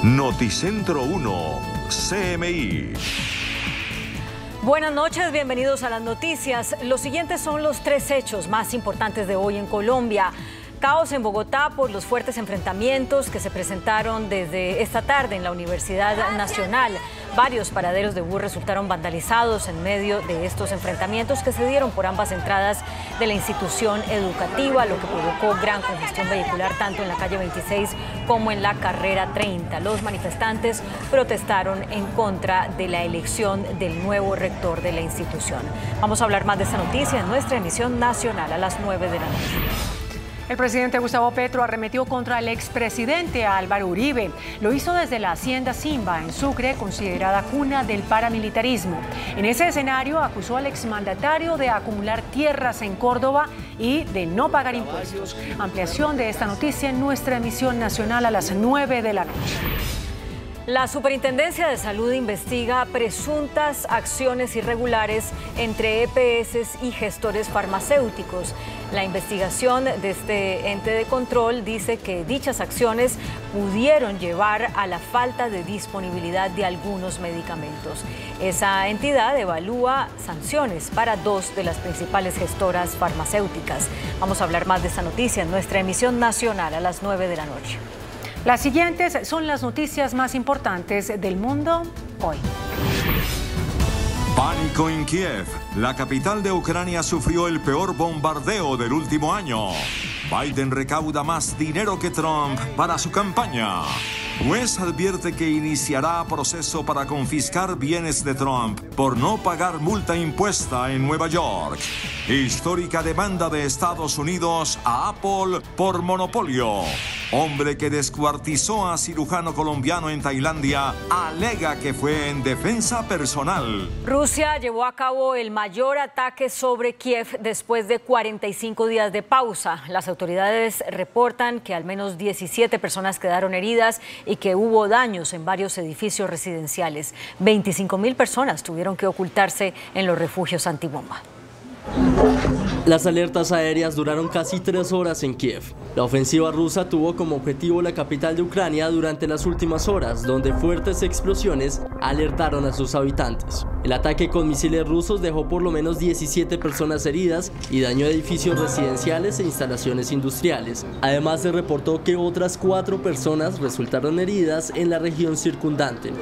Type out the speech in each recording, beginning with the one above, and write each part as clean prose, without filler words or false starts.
Noticentro 1, CMI. Buenas noches, bienvenidos a las noticias. Los siguientes son los tres hechos más importantes de hoy en Colombia. Caos en Bogotá por los fuertes enfrentamientos que se presentaron desde esta tarde en la Universidad Nacional. Varios paraderos de bus resultaron vandalizados en medio de estos enfrentamientos que se dieron por ambas entradas de la institución educativa, lo que provocó gran congestión vehicular tanto en la calle 26 como en la carrera 30. Los manifestantes protestaron en contra de la elección del nuevo rector de la institución. Vamos a hablar más de esta noticia en nuestra emisión nacional a las 9 de la noche. El presidente Gustavo Petro arremetió contra el expresidente Álvaro Uribe. Lo hizo desde la hacienda Simba, en Sucre, considerada cuna del paramilitarismo. En ese escenario acusó al exmandatario de acumular tierras en Córdoba y de no pagar impuestos. Ampliación de esta noticia en nuestra emisión nacional a las 9 de la noche. La Superintendencia de Salud investiga presuntas acciones irregulares entre EPS y gestores farmacéuticos. La investigación de este ente de control dice que dichas acciones pudieron llevar a la falta de disponibilidad de algunos medicamentos. Esa entidad evalúa sanciones para dos de las principales gestoras farmacéuticas. Vamos a hablar más de esta noticia en nuestra emisión nacional a las 9 de la noche. Las siguientes son las noticias más importantes del mundo hoy. Pánico en Kiev. La capital de Ucrania sufrió el peor bombardeo del último año. Biden recauda más dinero que Trump para su campaña. Juez advierte que iniciará proceso para confiscar bienes de Trump por no pagar multa impuesta en Nueva York. Histórica demanda de Estados Unidos a Apple por monopolio. Hombre que descuartizó a cirujano colombiano en Tailandia alega que fue en defensa personal. Rusia llevó a cabo el mayor ataque sobre Kiev después de 45 días de pausa. Las autoridades reportan que al menos 17 personas quedaron heridas y que hubo daños en varios edificios residenciales. 25.000 personas tuvieron que ocultarse en los refugios antibomba. Las alertas aéreas duraron casi 3 horas en Kiev. La ofensiva rusa tuvo como objetivo la capital de Ucrania durante las últimas horas, donde fuertes explosiones alertaron a sus habitantes. El ataque con misiles rusos dejó por lo menos 17 personas heridas y dañó edificios residenciales e instalaciones industriales. Además, se reportó que otras 4 personas resultaron heridas en la región circundante.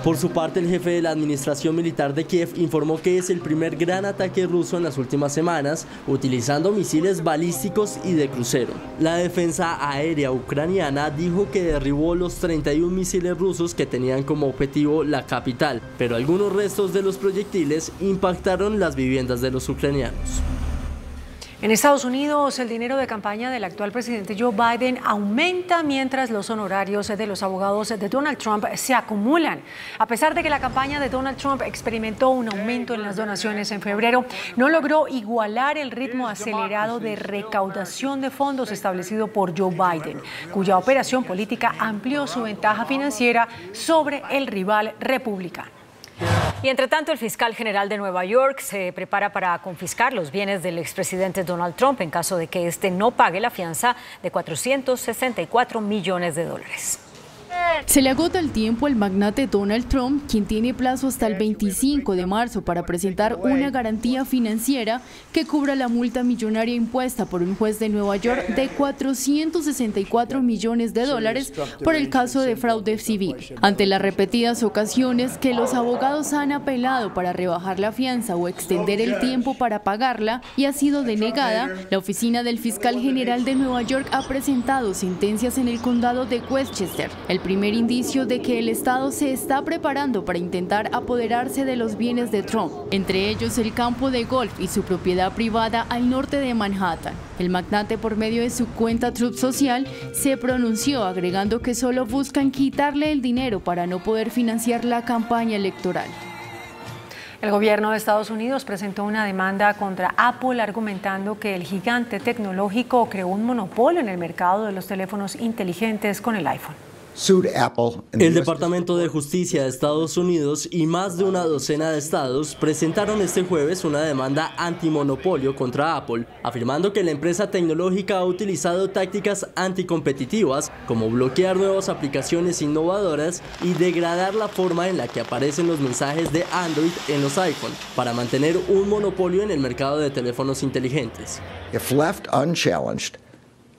Por su parte, el jefe de la administración militar de Kiev informó que es el primer gran ataque ruso en las últimas semanas, utilizando misiles balísticos y de crucero. La defensa aérea ucraniana dijo que derribó los 31 misiles rusos que tenían como objetivo la capital, pero algunos restos de los proyectiles impactaron las viviendas de los ucranianos. En Estados Unidos, el dinero de campaña del actual presidente Joe Biden aumenta mientras los honorarios de los abogados de Donald Trump se acumulan. A pesar de que la campaña de Donald Trump experimentó un aumento en las donaciones en febrero, no logró igualar el ritmo acelerado de recaudación de fondos establecido por Joe Biden, cuya operación política amplió su ventaja financiera sobre el rival republicano. Y entre tanto, el fiscal general de Nueva York se prepara para confiscar los bienes del expresidente Donald Trump en caso de que éste no pague la fianza de $464 millones. Se le agota el tiempo al magnate Donald Trump, quien tiene plazo hasta el 25 de marzo para presentar una garantía financiera que cubra la multa millonaria impuesta por un juez de Nueva York de $464 millones por el caso de fraude civil. Ante las repetidas ocasiones que los abogados han apelado para rebajar la fianza o extender el tiempo para pagarla y ha sido denegada, la oficina del fiscal general de Nueva York ha presentado sentencias en el condado de Westchester, el primer indicio de que el Estado se está preparando para intentar apoderarse de los bienes de Trump, entre ellos el campo de golf y su propiedad privada al norte de Manhattan. El magnate, por medio de su cuenta Truth Social, se pronunció agregando que solo buscan quitarle el dinero para no poder financiar la campaña electoral. El gobierno de Estados Unidos presentó una demanda contra Apple argumentando que el gigante tecnológico creó un monopolio en el mercado de los teléfonos inteligentes con el iPhone. El Departamento de Justicia de Estados Unidos y más de una docena de estados presentaron este jueves una demanda antimonopolio contra Apple, afirmando que la empresa tecnológica ha utilizado tácticas anticompetitivas como bloquear nuevas aplicaciones innovadoras y degradar la forma en la que aparecen los mensajes de Android en los iPhone para mantener un monopolio en el mercado de teléfonos inteligentes. If left unchallenged,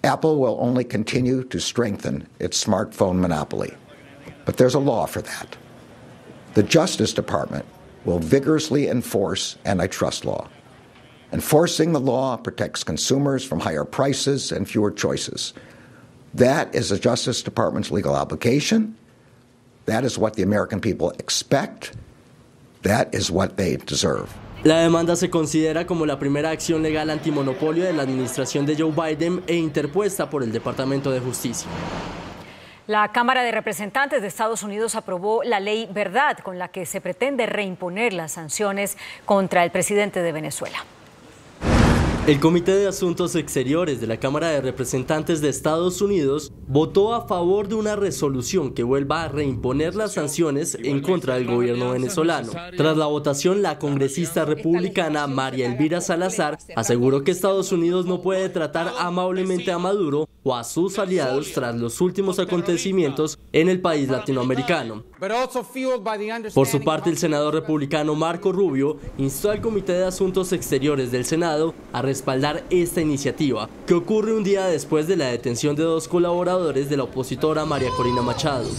Apple will only continue to strengthen its smartphone monopoly. But there's a law for that. The Justice Department will vigorously enforce antitrust law. Enforcing the law protects consumers from higher prices and fewer choices. That is the Justice Department's legal obligation. That is what the American people expect. That is what they deserve. La demanda se considera como la primera acción legal antimonopolio de la administración de Joe Biden e interpuesta por el Departamento de Justicia. La Cámara de Representantes de Estados Unidos aprobó la ley Verdad, con la que se pretende reimponer las sanciones contra el presidente de Venezuela. El Comité de Asuntos Exteriores de la Cámara de Representantes de Estados Unidos votó a favor de una resolución que vuelva a reimponer las sanciones en contra del gobierno venezolano. Tras la votación, la congresista republicana María Elvira Salazar aseguró que Estados Unidos no puede tratar amablemente a Maduro o a sus aliados tras los últimos acontecimientos en el país latinoamericano. Por su parte, el senador republicano Marco Rubio instó al Comité de Asuntos Exteriores del Senado a respaldar esta iniciativa, que ocurre un día después de la detención de dos colaboradores de la opositora María Corina Machado.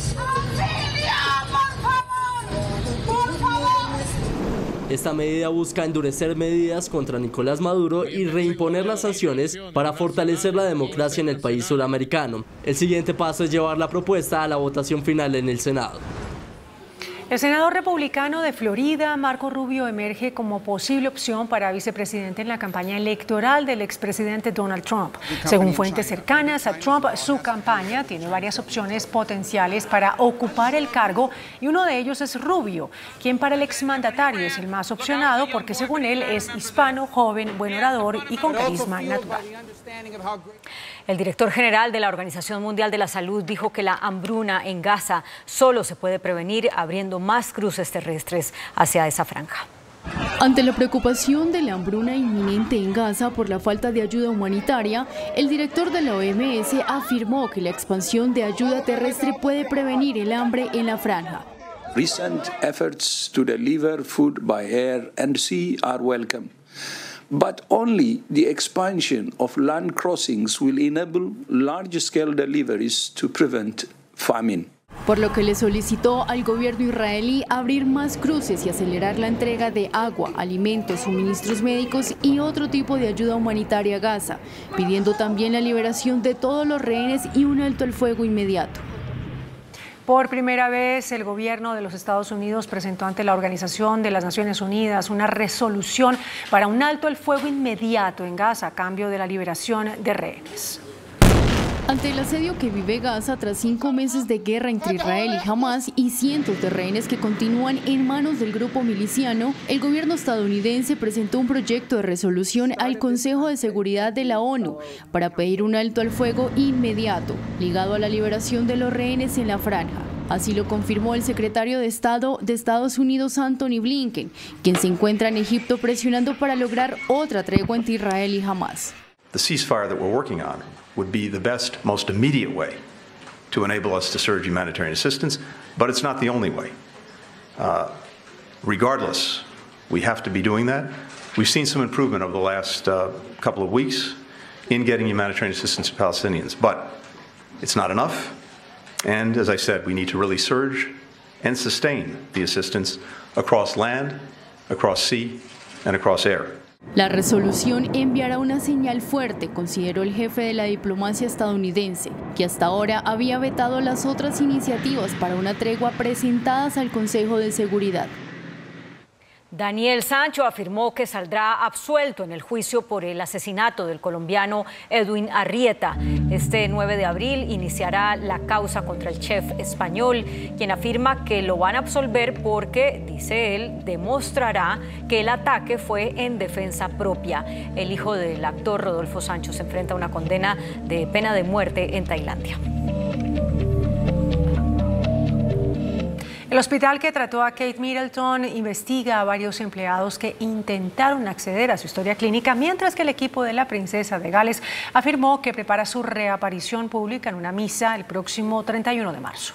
Esta medida busca endurecer medidas contra Nicolás Maduro y reimponer las sanciones para fortalecer la democracia en el país suramericano. El siguiente paso es llevar la propuesta a la votación final en el Senado. El senador republicano de Florida, Marco Rubio, emerge como posible opción para vicepresidente en la campaña electoral del expresidente Donald Trump. Según fuentes cercanas a Trump, su campaña tiene varias opciones potenciales para ocupar el cargo y uno de ellos es Rubio, quien para el exmandatario es el más opcionado porque según él es hispano, joven, buen orador y con carisma natural. El director general de la Organización Mundial de la Salud dijo que la hambruna en Gaza solo se puede prevenir abriendo más cruces terrestres hacia esa franja. Ante la preocupación de la hambruna inminente en Gaza por la falta de ayuda humanitaria, el director de la OMS afirmó que la expansión de ayuda terrestre puede prevenir el hambre en la franja. Recent efforts to deliver food by air and sea are welcome. But only the expansion of land crossings will enable large-scale deliveries to prevent famine. Por lo que le solicitó al gobierno israelí abrir más cruces y acelerar la entrega de agua, alimentos, suministros médicos y otro tipo de ayuda humanitaria a Gaza, pidiendo también la liberación de todos los rehenes y un alto al fuego inmediato. Por primera vez, el gobierno de los Estados Unidos presentó ante la Organización de las Naciones Unidas una resolución para un alto al fuego inmediato en Gaza a cambio de la liberación de rehenes. Ante el asedio que vive Gaza tras 5 meses de guerra entre Israel y Hamás y cientos de rehenes que continúan en manos del grupo miliciano, el gobierno estadounidense presentó un proyecto de resolución al Consejo de Seguridad de la ONU para pedir un alto al fuego inmediato, ligado a la liberación de los rehenes en la franja. Así lo confirmó el secretario de Estado de Estados Unidos, Anthony Blinken, quien se encuentra en Egipto presionando para lograr otra tregua entre Israel y Hamás. The ceasefire that we're working on would be the best, most immediate way to enable us to surge humanitarian assistance, but it's not the only way. Regardless, we have to be doing that. We've seen some improvement over the last couple of weeks in getting humanitarian assistance to Palestinians, but it's not enough. And as I said, we need to really surge and sustain the assistance across land, across sea, and across air. La resolución enviará una señal fuerte, consideró el jefe de la diplomacia estadounidense, que hasta ahora había vetado las otras iniciativas para una tregua presentadas al Consejo de Seguridad. Daniel Sancho afirmó que saldrá absuelto en el juicio por el asesinato del colombiano Edwin Arrieta. Este 9 de abril iniciará la causa contra el chef español, quien afirma que lo van a absolver porque, dice él, demostrará que el ataque fue en defensa propia. El hijo del actor Rodolfo Sancho se enfrenta a una condena de pena de muerte en Tailandia. El hospital que trató a Kate Middleton investiga a varios empleados que intentaron acceder a su historia clínica, mientras que el equipo de la princesa de Gales afirmó que prepara su reaparición pública en una misa el próximo 31 de marzo.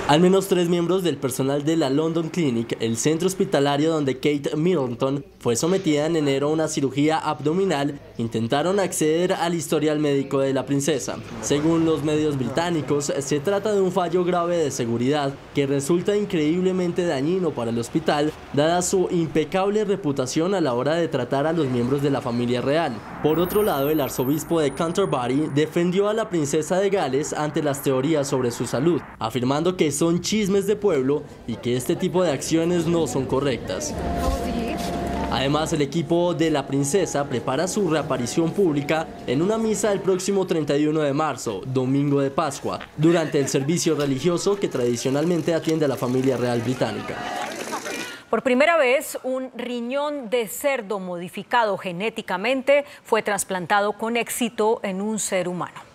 Al menos 3 miembros del personal de la London Clinic, el centro hospitalario donde Kate Middleton fue sometida en enero a una cirugía abdominal, intentaron acceder al historial médico de la princesa. Según los medios británicos, se trata de un fallo grave de seguridad que resulta increíblemente dañino para el hospital, dada su impecable reputación a la hora de tratar a los miembros de la familia real. Por otro lado, el arzobispo de Canterbury defendió a la princesa de Gales ante las teorías sobre su salud, afirmando que son chismes de pueblo y que este tipo de acciones no son correctas. Además, el equipo de la princesa prepara su reaparición pública en una misa el próximo 31 de marzo, domingo de Pascua, durante el servicio religioso que tradicionalmente atiende a la familia real británica. Por primera vez, un riñón de cerdo modificado genéticamente fue trasplantado con éxito en un ser humano.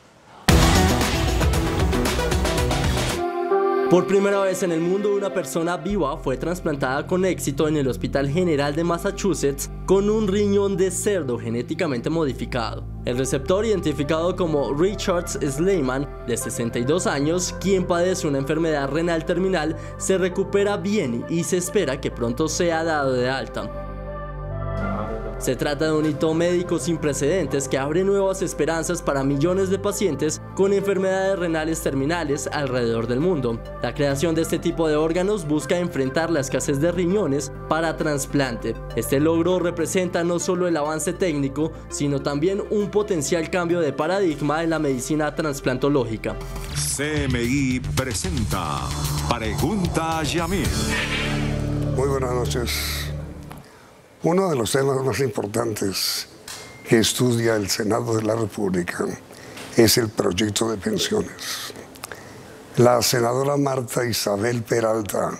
Por primera vez en el mundo, una persona viva fue trasplantada con éxito en el Hospital General de Massachusetts con un riñón de cerdo genéticamente modificado. El receptor, identificado como Richard Sleiman, de 62 años, quien padece una enfermedad renal terminal, se recupera bien y se espera que pronto sea dado de alta. Se trata de un hito médico sin precedentes que abre nuevas esperanzas para millones de pacientes con enfermedades renales terminales alrededor del mundo. La creación de este tipo de órganos busca enfrentar la escasez de riñones para trasplante. Este logro representa no solo el avance técnico, sino también un potencial cambio de paradigma en la medicina trasplantológica. CMI presenta Pregunta a Yamil. Muy buenas noches. Uno de los temas más importantes que estudia el Senado de la República es el proyecto de pensiones. La senadora Marta Isabel Peralta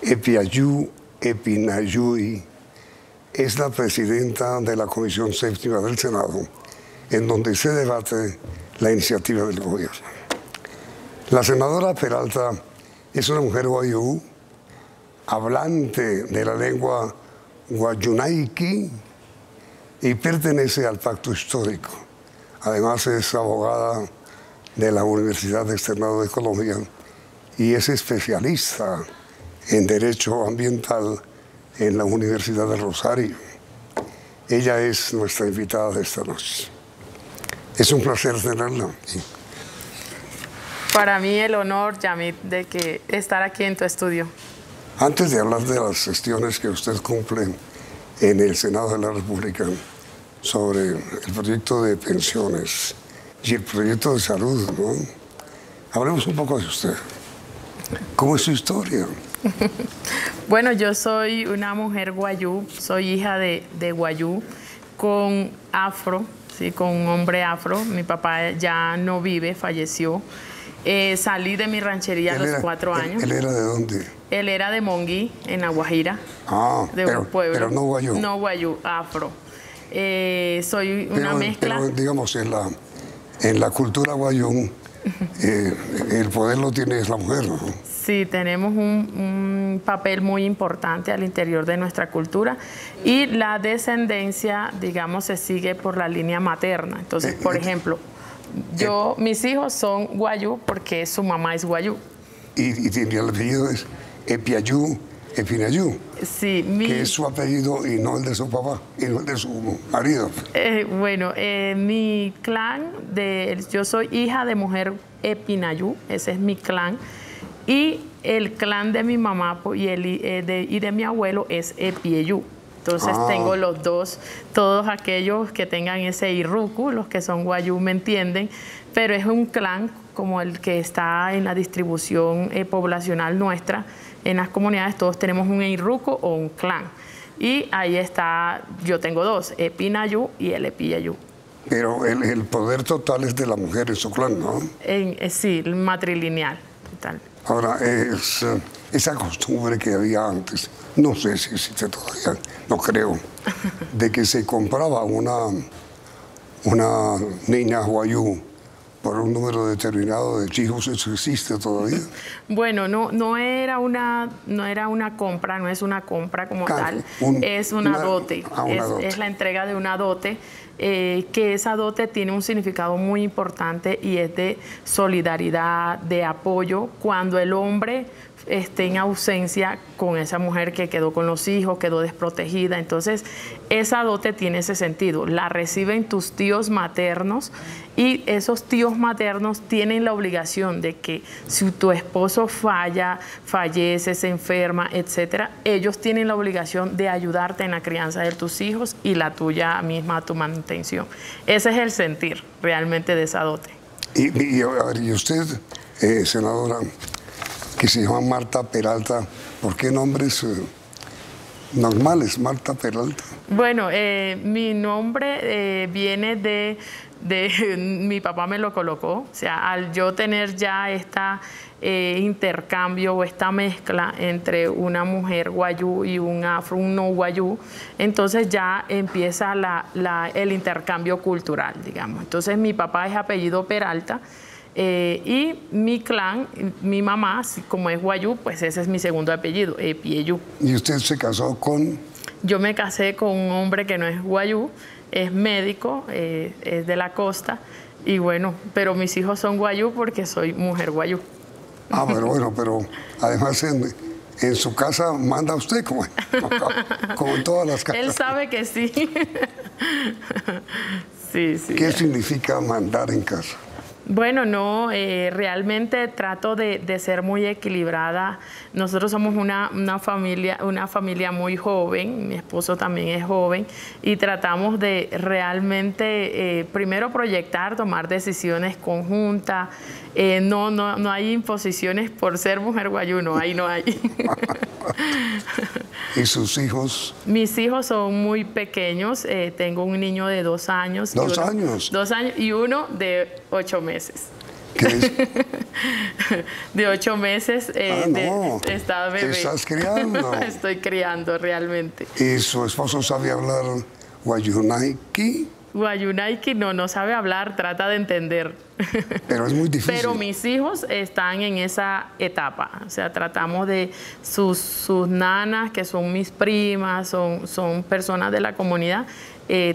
Epiayú Epinayuy es la presidenta de la Comisión Séptima del Senado, en donde se debate la iniciativa del gobierno. La senadora Peralta es una mujer guayú, hablante de la lengua guayunaiki y pertenece al pacto histórico. Además es abogada de la Universidad Externado de Colombia y es especialista en Derecho Ambiental en la Universidad del Rosario. Ella es nuestra invitada de esta noche. Es un placer tenerla aquí. Para mí el honor, Yamit, de estar aquí en tu estudio. Antes de hablar de las gestiones que usted cumple en el Senado de la República sobre el proyecto de pensiones y el proyecto de salud, ¿no? Hablemos un poco de usted. ¿Cómo es su historia? Bueno, yo soy una mujer guayú, soy hija de guayú con afro, ¿sí? Con un hombre afro. Mi papá ya no vive, falleció. Salí de mi ranchería a los 4 años. ¿Él era de dónde? Él era de Monguí, en La Guajira. De un pueblo. Pero no guayú. No guayú, afro. Soy una mezcla. Pero digamos, en la cultura guayú, el poder lo tiene la mujer, ¿no? Sí, tenemos un papel muy importante al interior de nuestra cultura y la descendencia, digamos, se sigue por la línea materna. Entonces, por ejemplo, mis hijos son guayú porque su mamá es guayú. Y el apellido es Epiayú Epinayú. Sí, que es su apellido y no el de su papá, y no el de su marido. Bueno, mi clan, yo soy hija de mujer Epinayú, ese es mi clan. Y el clan de mi mamá y de mi abuelo es Epiayú. Entonces tengo los dos, todos aquellos que tengan ese irruku, los que son guayú me entienden, pero es un clan como el que está en la distribución poblacional nuestra. En las comunidades todos tenemos un irruku o un clan. Y ahí está, yo tengo dos, Epinayú y el Epiyayú. Pero el poder total es de la mujer en su clan, ¿no? Sí, matrilineal. Total. Ahora, esa costumbre que había antes, no sé si existe todavía, no creo, de que se compraba una niña guayú por un número determinado de hijos? ¿Eso existe todavía? Bueno, no era una compra, no es una compra como tal, es una dote. Es la entrega de una dote, que esa dote tiene un significado muy importante y es de solidaridad, de apoyo, cuando el hombre esté en ausencia con esa mujer que quedó con los hijos, quedó desprotegida. Entonces, esa dote tiene ese sentido. La reciben tus tíos maternos y esos tíos maternos tienen la obligación de que si tu esposo fallece, se enferma, etcétera, ellos tienen la obligación de ayudarte en la crianza de tus hijos y la tuya misma a tu manutención. Ese es el sentir realmente de esa dote. Y usted, senadora, que se llama Marta Peralta, ¿por qué nombres normales, Marta Peralta? Bueno, mi nombre viene de mi papá me lo colocó, o sea, al yo tener ya esta intercambio o esta mezcla entre una mujer guayú y un no guayú, entonces ya empieza el intercambio cultural, digamos. Entonces mi papá es apellido Peralta, y mi clan, mi mamá, como es guayú, pues ese es mi segundo apellido, Epieyú. ¿Y usted se casó con? Yo me casé con un hombre que no es guayú, es médico, es de la costa, y bueno, pero mis hijos son guayú porque soy mujer guayú. Ah, pero además en su casa manda usted, como en todas las casas. Él sabe que sí. Sí. ¿Qué significa mandar en casa? Bueno, no, realmente trato de ser muy equilibrada. Nosotros somos una familia muy joven, mi esposo también es joven, y tratamos de realmente primero proyectar, tomar decisiones conjuntas. No hay imposiciones por ser mujer guayú, no, ahí no hay. ¿Y sus hijos? Mis hijos son muy pequeños, tengo un niño de 2 años. ¿2 años? 2 años y uno de 8 meses. ¿Qué es? De 8 meses está bebé. ¿Te estás criando? Estoy criando realmente. ¿Y su esposo sabe hablar guayunaiki? Guayunaiki no sabe hablar, trata de entender. Pero es muy difícil. Pero mis hijos están en esa etapa. O sea, tratamos de sus nanas, que son mis primas, son personas de la comunidad.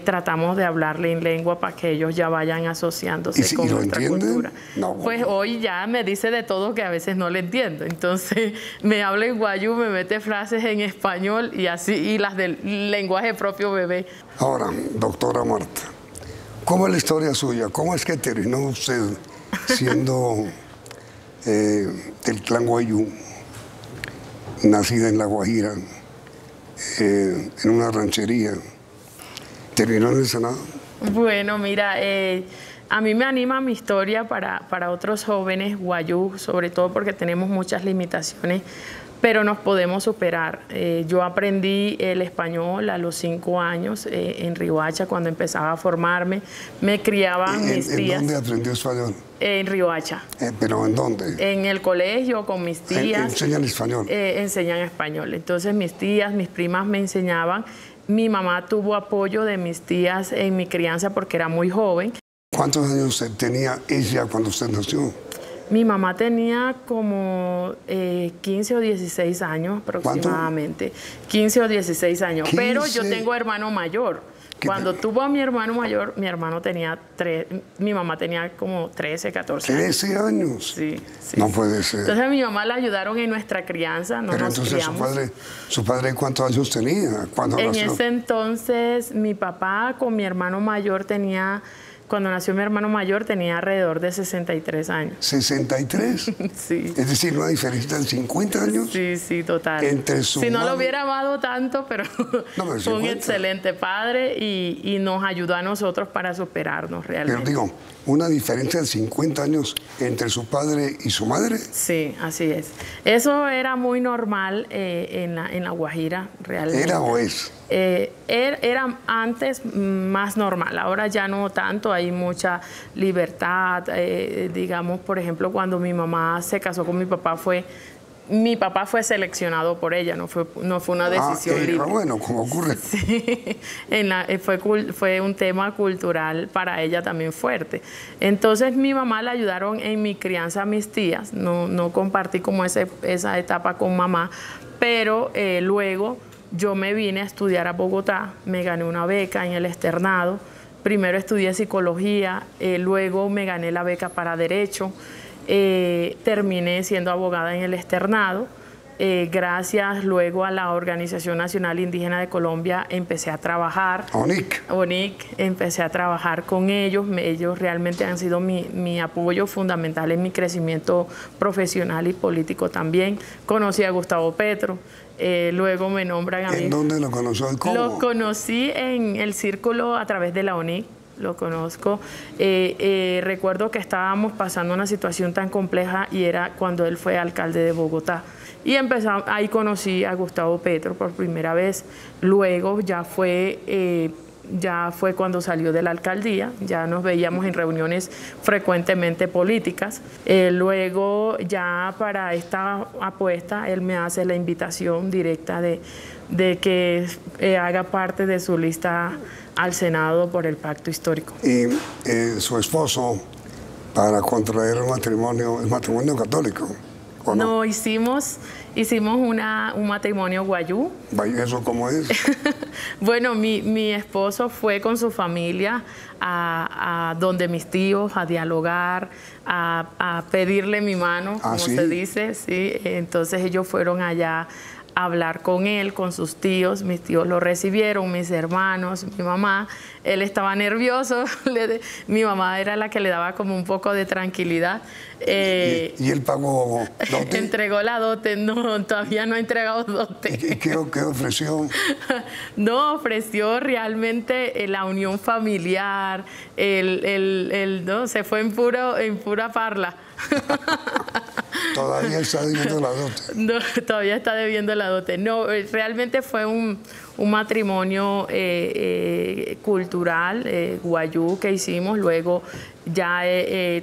Tratamos de hablarle en lengua para que ellos ya vayan asociándose con nuestra cultura. No. Pues hoy ya me dice de todo que a veces no le entiendo. Entonces me habla en guayú, me mete frases en español y así, y las del lenguaje propio bebé. Ahora, doctora Marta, ¿cómo es la historia suya? ¿Cómo es que terminó usted siendo del clan guayú, nacida en La Guajira, en una ranchería? ¿Terminó en el Senado? Bueno, mira, a mí me anima mi historia para otros jóvenes guayú, sobre todo porque tenemos muchas limitaciones, pero nos podemos superar. Yo aprendí el español a los 5 años en Riohacha, cuando empezaba a formarme. Me criaban mis tías. ¿En dónde aprendió español? En Riohacha. ¿Pero en dónde? En el colegio, con mis tías. ¿Enseñan español? Enseñan español. Entonces mis tías, mis primas me enseñaban. Mi mamá tuvo apoyo de mis tías en mi crianza porque era muy joven. ¿Cuántos años tenía ella cuando usted nació? Mi mamá tenía como 15 o 16 años aproximadamente. ¿Cuánto? 15 o 16 años. 15. Pero yo tengo hermano mayor. Cuando tuvo a mi hermano mayor, mi mamá tenía como 13, 14 años. 13 años. Sí. No puede ser. Entonces a mi mamá la ayudaron en nuestra crianza, no nos criamos. ¿Su padre cuántos años tenía cuando nació? En ese entonces mi papá con mi hermano mayor cuando nació mi hermano mayor tenía alrededor de 63 años. ¿63? Sí. Es decir, una diferencia de 50 años. Sí, total. Entre su si no lo hubiera amado tanto, pero fue un excelente padre y nos ayudó a nosotros para superarnos realmente. Pero digo, una diferencia de 50 años entre su padre y su madre. Sí, así es. Eso era muy normal en la Guajira, realmente. ¿Era o es? Era antes más normal, ahora ya no tanto, hay mucha libertad. Digamos, por ejemplo, cuando mi mamá se casó con mi papá fue mi papá fue seleccionado por ella, no fue una decisión libre. Bueno, como ocurre. Sí, fue un tema cultural para ella también fuerte. Entonces mi mamá la ayudaron en mi crianza a mis tías, no compartí como esa etapa con mamá, pero luego yo me vine a estudiar a Bogotá, me gané una beca en el externado, primero estudié psicología, luego me gané la beca para Derecho. Terminé siendo abogada en el externado. Gracias luego a la Organización Nacional Indígena de Colombia empecé a trabajar. ONIC, empecé a trabajar con ellos. Ellos realmente han sido mi apoyo fundamental en mi crecimiento profesional y político también. Conocí a Gustavo Petro. Luego me nombran a mí. ¿En dónde lo conoció y cómo? Lo conocí en el círculo a través de la ONIC. Lo conozco. Recuerdo que estábamos pasando una situación tan compleja y era cuando él fue alcalde de Bogotá. Y ahí conocí a Gustavo Petro por primera vez. Luego ya fue cuando salió de la alcaldía, ya nos veíamos en reuniones frecuentemente políticas. Luego ya para esta apuesta él me hace la invitación directa de que haga parte de su lista al Senado por el Pacto Histórico. Y su esposo, para contraer el matrimonio católico, ¿o no? No, hicimos un matrimonio guayú. ¿Eso cómo es? Bueno, mi esposo fue con su familia a donde mis tíos, a dialogar, a pedirle mi mano, como se dice. Sí. Entonces ellos fueron allá hablar con él, con sus tíos. Mis tíos lo recibieron, mis hermanos, mi mamá. Él estaba nervioso. Mi mamá era la que le daba como un poco de tranquilidad. ¿Y él pagó dote? Entregó la dote. No, todavía no ha entregado dote. ¿Y qué ofreció? No, ofreció realmente la unión familiar. No, se fue en pura parla. ¿Todavía está debiendo la dote? No, todavía está debiendo la dote. No, realmente fue un matrimonio cultural, guayú, que hicimos. Luego ya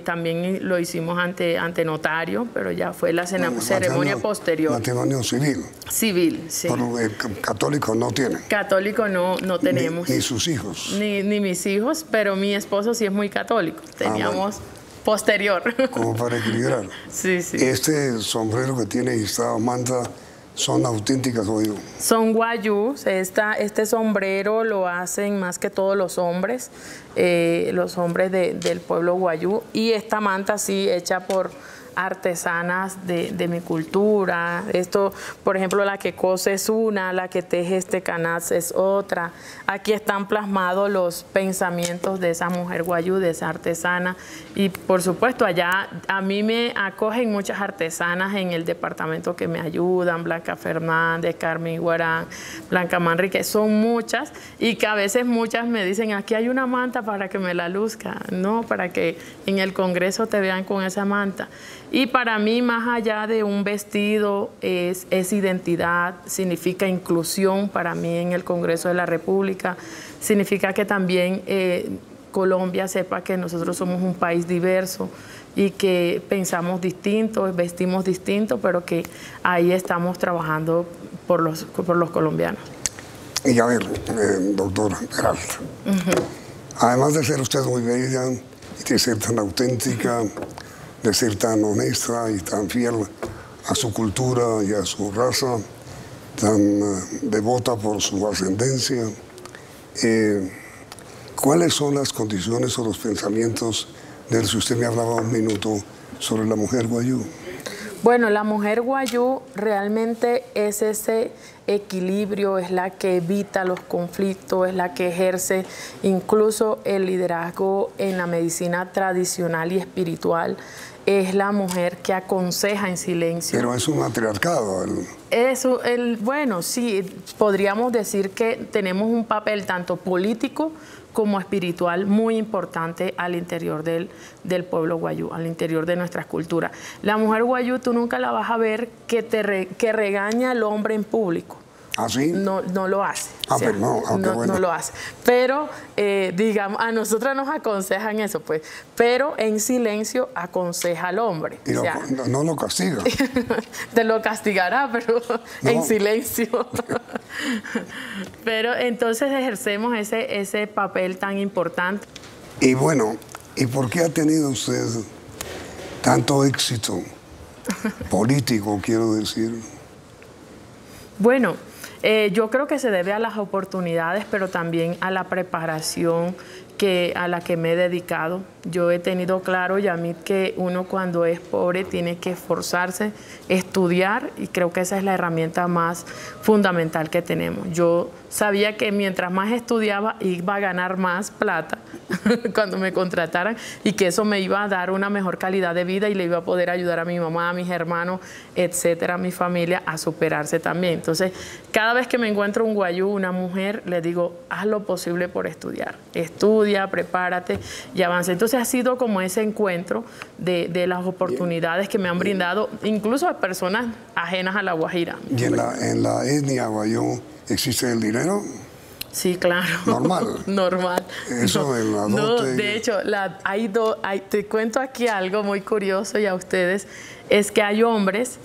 también lo hicimos ante notario, pero ya fue la ceremonia posterior. Matrimonio civil. Civil, sí. Pero católico no tiene. Católico no tenemos. Ni sus hijos. Ni mis hijos, pero mi esposo sí es muy católico. Teníamos... posterior. Como para equilibrar. Sí, sí. Este sombrero que tiene y esta manta son auténticas guayú. Son guayús. Este sombrero lo hacen más que todos los hombres del pueblo guayú. Y esta manta sí hecha por artesanas de mi cultura. Esto, por ejemplo, la que cose es una, la que teje este canaz es otra. Aquí están plasmados los pensamientos de esa mujer guayú, de esa artesana. Y por supuesto, allá a mí me acogen muchas artesanas en el departamento que me ayudan: Blanca Fernández, Carmen Guarán, Blanca Manrique. Son muchas, y que a veces muchas me dicen: aquí hay una manta para que me la luzca, no, para que en el Congreso te vean con esa manta. Y para mí, más allá de un vestido, es identidad, significa inclusión para mí en el Congreso de la República. Significa que también Colombia sepa que nosotros somos un país diverso y que pensamos distinto, vestimos distinto, pero que ahí estamos trabajando por los colombianos. Y a ver, doctora Peralta, además de ser usted muy bella y de ser tan auténtica, de ser tan honesta y tan fiel a su cultura y a su raza, tan devota por su ascendencia, ¿cuáles son las condiciones o los pensamientos de los que usted me hablaba un minuto sobre la mujer guayú? Bueno, la mujer guayú realmente es ese equilibrio, es la que evita los conflictos, es la que ejerce incluso el liderazgo en la medicina tradicional y espiritual. Es la mujer que aconseja en silencio. Pero es un matriarcado. Bueno, sí, podríamos decir que tenemos un papel tanto político como espiritual muy importante al interior del pueblo guayú, al interior de nuestras culturas. La mujer guayú tú nunca la vas a ver que regaña al hombre en público. ¿Ah, sí? No lo hace. Ah, pero no, bueno. No lo hace. Pero, digamos, a nosotras nos aconsejan eso, pues. Pero en silencio aconseja al hombre. Y no lo castiga. Te lo castigará, pero en silencio. Pero entonces ejercemos ese papel tan importante. Y bueno, ¿y por qué ha tenido usted tanto éxito político, quiero decir? Bueno, yo creo que se debe a las oportunidades, pero también a la preparación a la que me he dedicado. Yo he tenido claro, Yamit, que uno cuando es pobre tiene que esforzarse, estudiar, y creo que esa es la herramienta más fundamental que tenemos. Yo sabía que mientras más estudiaba iba a ganar más plata cuando me contrataran, y que eso me iba a dar una mejor calidad de vida y le iba a poder ayudar a mi mamá, a mis hermanos, etcétera, a mi familia a superarse también. Entonces, cada vez que me encuentro un guayú, una mujer, le digo, haz lo posible por estudiar. Estudia, prepárate y avanza. Entonces ha sido como ese encuentro de las oportunidades que me han brindado, incluso a personas ajenas a La Guajira. ¿Y en la etnia guayú existe el dinero? Sí, claro. ¿Normal? Normal. Eso de la dote. No, de hecho, te cuento aquí algo muy curioso, y a ustedes, es que hay hombres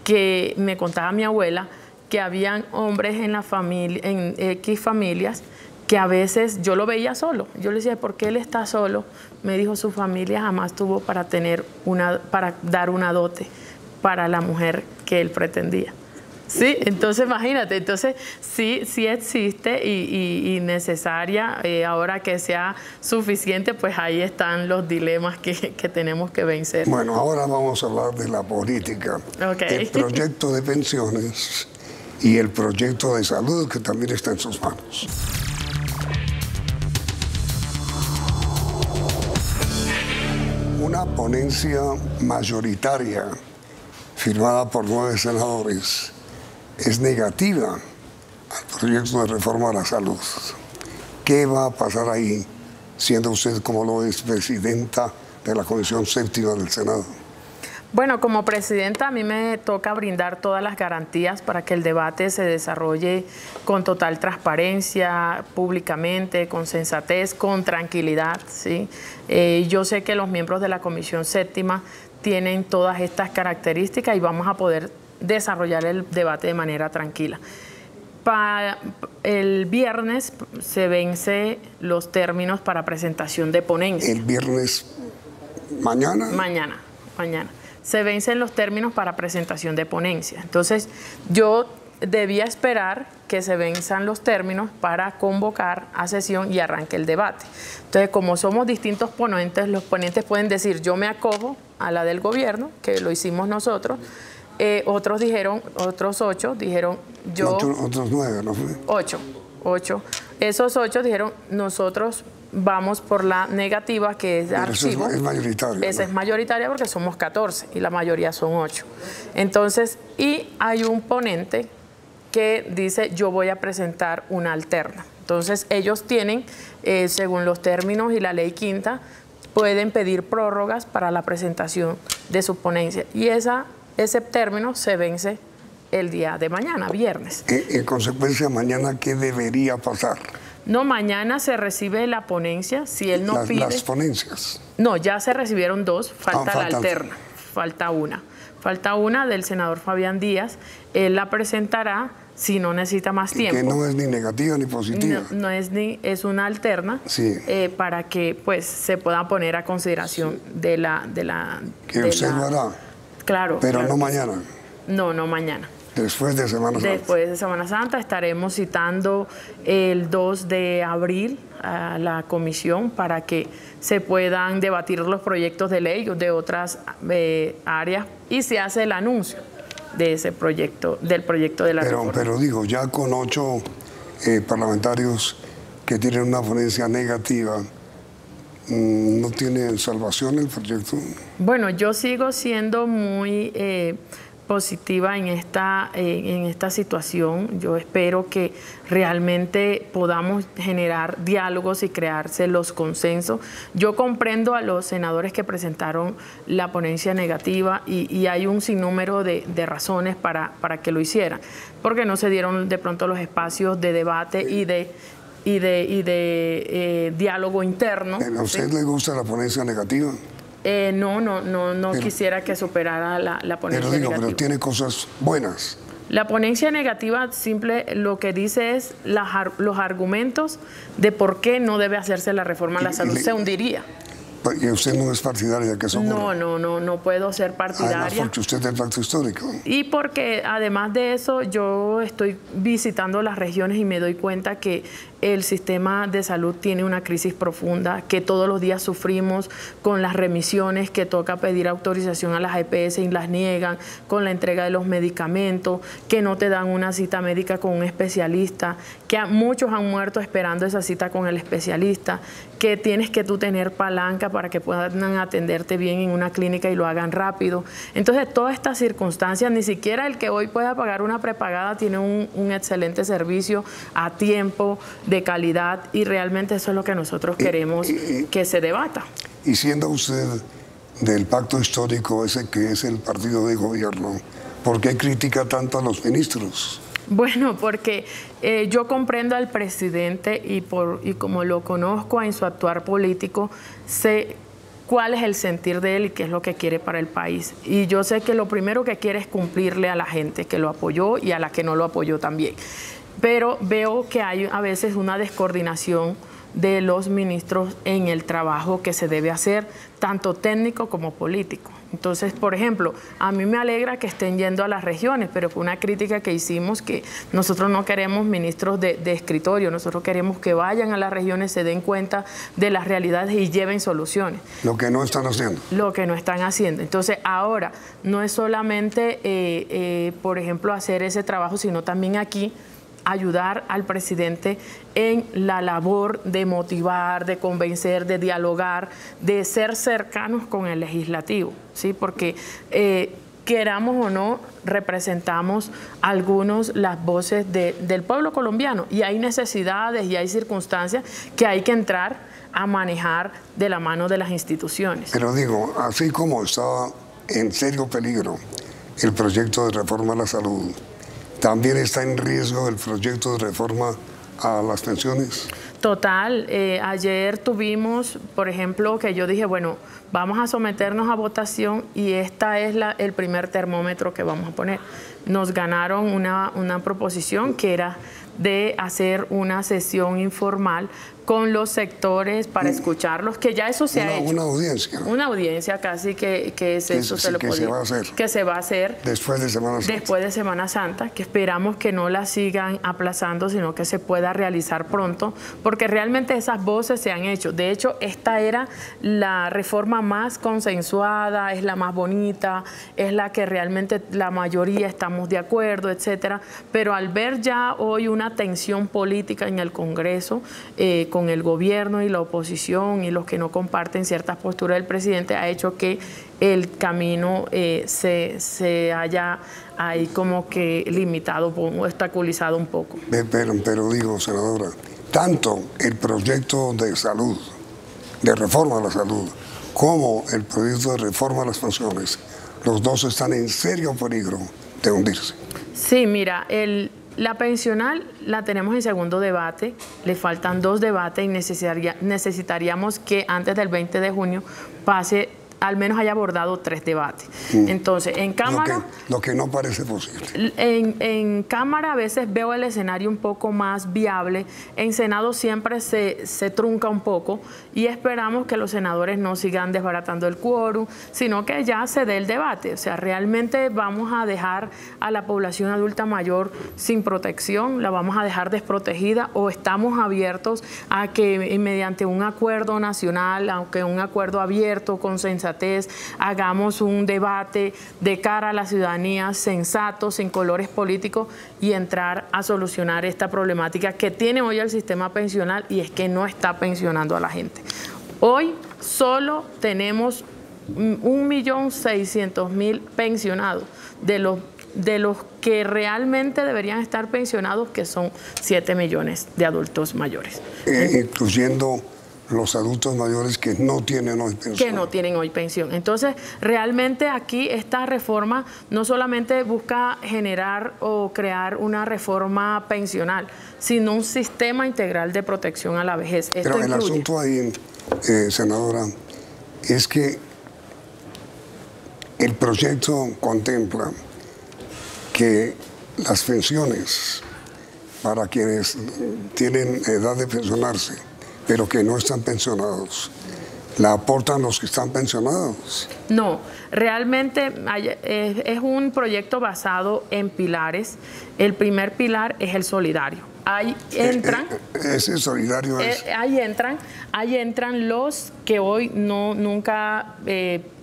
que, me contaba mi abuela, que habían hombres en la familia, en X familias, que a veces yo lo veía solo. Yo le decía, ¿por qué él está solo? Me dijo, su familia jamás tuvo para dar una dote para la mujer que él pretendía. Sí, entonces imagínate, entonces sí existe y necesaria, ahora que sea suficiente, pues ahí están los dilemas que tenemos que vencer. Bueno, ahora vamos a hablar de la política, el proyecto de pensiones y el proyecto de salud, que también está en sus manos. Una ponencia mayoritaria firmada por 9 senadores es negativa al proyecto de reforma a la salud. ¿Qué va a pasar ahí, siendo usted, como lo es, presidenta de la Comisión Séptima del Senado? Bueno, como presidenta a mí me toca brindar todas las garantías para que el debate se desarrolle con total transparencia, públicamente, con sensatez, con tranquilidad, ¿sí? Yo sé que los miembros de la Comisión Séptima tienen todas estas características y vamos a poder desarrollar el debate de manera tranquila. El viernes se vence los términos para presentación de ponencia. ¿El viernes mañana? Mañana. Se vencen los términos para presentación de ponencia. Entonces, yo debía esperar que se venzan los términos para convocar a sesión y arranque el debate. Entonces, como somos distintos ponentes, los ponentes pueden decir, yo me acojo a la del gobierno, que lo hicimos nosotros. Otros 8 dijeron, Otros 9, ¿no fue? 8. Esos 8 dijeron, nosotros vamos por la negativa, que es de archivo. Esa es mayoritaria. Esa es mayoritaria porque somos 14 y la mayoría son 8. Entonces, y hay un ponente que dice, yo voy a presentar una alterna. Entonces, ellos tienen, según los términos y la ley quinta, pueden pedir prórrogas para la presentación de su ponencia. Y ese término se vence el día de mañana, viernes. En consecuencia, mañana, ¿qué debería pasar? No, mañana se recibe la ponencia, si él no pide... ¿Las ponencias? No, ya se recibieron 2, falta la alterna, falta una del senador Fabián Díaz. Él la presentará si no necesita más tiempo. Que no es ni negativa ni positiva. No es una alterna, sí. Para que pues se pueda poner a consideración de la... Que usted lo hará. Claro. Pero claro no mañana. No mañana. Después de Semana Santa. Después de Semana Santa estaremos citando el 2 de abril a la comisión para que se puedan debatir los proyectos de ley de otras áreas y se hace el anuncio de ese proyecto, del proyecto de la reforma. Pero digo, ya con 8 parlamentarios que tienen una ponencia negativa, ¿no tiene salvación el proyecto? Bueno, yo sigo siendo muy positiva en esta situación. Yo espero que realmente podamos generar diálogos y crearse los consensos. Yo comprendo a los senadores que presentaron la ponencia negativa y hay un sinnúmero de razones para que lo hicieran, porque no se dieron de pronto los espacios de debate y de diálogo interno. ¿A usted le gusta la ponencia negativa? No quisiera que superara la ponencia negativa. Pero tiene cosas buenas. La ponencia negativa simple lo que dice es los argumentos de por qué no debe hacerse la reforma a la salud. Se hundiría. ¿Y usted no es partidaria de que eso ocurra? No puedo ser partidaria. Además, porque usted es del pacto histórico. Y porque además de eso, yo estoy visitando las regiones y me doy cuenta que el sistema de salud tiene una crisis profunda, que todos los días sufrimos con las remisiones, que toca pedir autorización a las EPS y las niegan, con la entrega de los medicamentos, que no te dan una cita médica con un especialista, que muchos han muerto esperando esa cita con el especialista, que tienes que tú tener palanca para que puedan atenderte bien en una clínica y lo hagan rápido. Entonces, todas estas circunstancias, ni siquiera el que hoy pueda pagar una prepagada tiene un excelente servicio a tiempo, de calidad, y realmente eso es lo que nosotros queremos que se debata. Y siendo usted del pacto histórico, ese que es el partido de gobierno, ¿por qué critica tanto a los ministros? Bueno, porque yo comprendo al presidente y como lo conozco en su actuar político, sé cuál es el sentir de él y qué es lo que quiere para el país. Y yo sé que lo primero que quiere es cumplirle a la gente que lo apoyó y a la que no lo apoyó también. Pero veo que hay a veces una descoordinación de los ministros en el trabajo que se debe hacer, tanto técnico como político. Entonces, por ejemplo, a mí me alegra que estén yendo a las regiones, pero fue una crítica que hicimos, que nosotros no queremos ministros de escritorio, nosotros queremos que vayan a las regiones, se den cuenta de las realidades y lleven soluciones. Lo que no están haciendo. Lo que no están haciendo. Entonces, ahora, no es solamente, por ejemplo, hacer ese trabajo, sino también aquí ayudar al presidente en la labor de motivar, de convencer, de dialogar, de ser cercanos con el legislativo, ¿sí? Porque queramos o no, representamos algunos las voces del pueblo colombiano y hay necesidades y hay circunstancias que hay que entrar a manejar de la mano de las instituciones. Pero digo, así como estaba en serio peligro el proyecto de reforma a la salud, ¿también está en riesgo el proyecto de reforma a las pensiones? Total. Ayer tuvimos, por ejemplo, que yo dije, bueno, vamos a someternos a votación y esta es el primer termómetro que vamos a poner. Nos ganaron una proposición que era de hacer una sesión informal con los sectores para escucharlos, que ya eso se ha hecho. Una audiencia. Una audiencia casi que es eso, se va a hacer. Que se va a hacer. Después de Semana Santa. Después de Semana Santa, que esperamos que no la sigan aplazando, sino que se pueda realizar pronto, porque realmente esas voces se han hecho. De hecho, esta era la reforma más consensuada, es la más bonita, es la que realmente la mayoría estamos de acuerdo, etcétera. Pero al ver ya hoy una tensión política en el Congreso, con el gobierno y la oposición y los que no comparten ciertas posturas del presidente, ha hecho que el camino se haya ahí como que limitado o obstaculizado un poco. Pero digo, senadora, tanto el proyecto de salud, de reforma a la salud, como el proyecto de reforma a las pensiones, los dos están en serio peligro de hundirse. Sí, mira, la pensional la tenemos en segundo debate, le faltan 2 debates y necesitaríamos que antes del 20 de junio pase, al menos haya abordado 3 debates. Entonces, en Cámara... Lo que no parece posible. En Cámara a veces veo el escenario un poco más viable, en Senado siempre se trunca un poco y esperamos que los senadores no sigan desbaratando el quórum, sino que ya se dé el debate. O sea, realmente vamos a dejar a la población adulta mayor sin protección, la vamos a dejar desprotegida, o estamos abiertos a que mediante un acuerdo nacional, aunque un acuerdo abierto, con sensatez, hagamos un debate de cara a la ciudadanía sensato, sin colores políticos, y entrar a solucionar esta problemática que tiene hoy el sistema pensional, y es que no está pensionando a la gente. Hoy solo tenemos 1.600.000 pensionados, de los que realmente deberían estar pensionados, que son 7 millones de adultos mayores. Incluyendo los adultos mayores que no tienen hoy pensión. Que no tienen hoy pensión. Entonces, realmente aquí esta reforma no solamente busca generar o crear una reforma pensional, sino un sistema integral de protección a la vejez. Pero el asunto ahí, senadora, es que el proyecto contempla que las pensiones para quienes tienen edad de pensionarse, pero que no están pensionados, ¿la aportan los que están pensionados? No, realmente es un proyecto basado en pilares. El primer pilar es el solidario. Ahí entran... ese solidario es... Ahí entran los que hoy nunca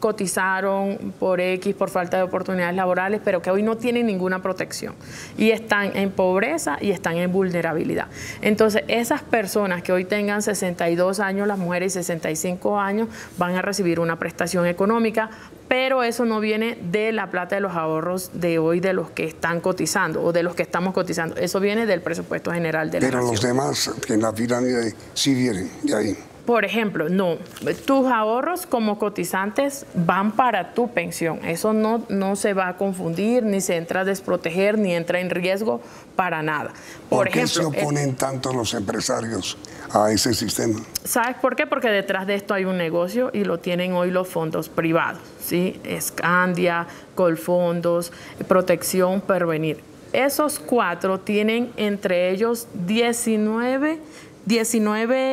cotizaron por falta de oportunidades laborales, pero que hoy no tienen ninguna protección y están en pobreza y están en vulnerabilidad. Entonces, esas personas que hoy tengan 62 años, las mujeres, y 65 años, van a recibir una prestación económica, pero eso no viene de la plata de los ahorros de hoy de los que están cotizando o de los que estamos cotizando. Eso viene del presupuesto general de la nación. Pero los demás, que en la pirámide sí vienen de ahí. Por ejemplo, no, tus ahorros como cotizantes van para tu pensión. Eso no se va a confundir, ni se entra a desproteger, ni entra en riesgo para nada. ¿Por qué se oponen tanto los empresarios a ese sistema? ¿Sabes por qué? Porque detrás de esto hay un negocio y lo tienen hoy los fondos privados, ¿sí? Scandia, Colfondos, Protección, Pervenir. Esos 4 tienen entre ellos 19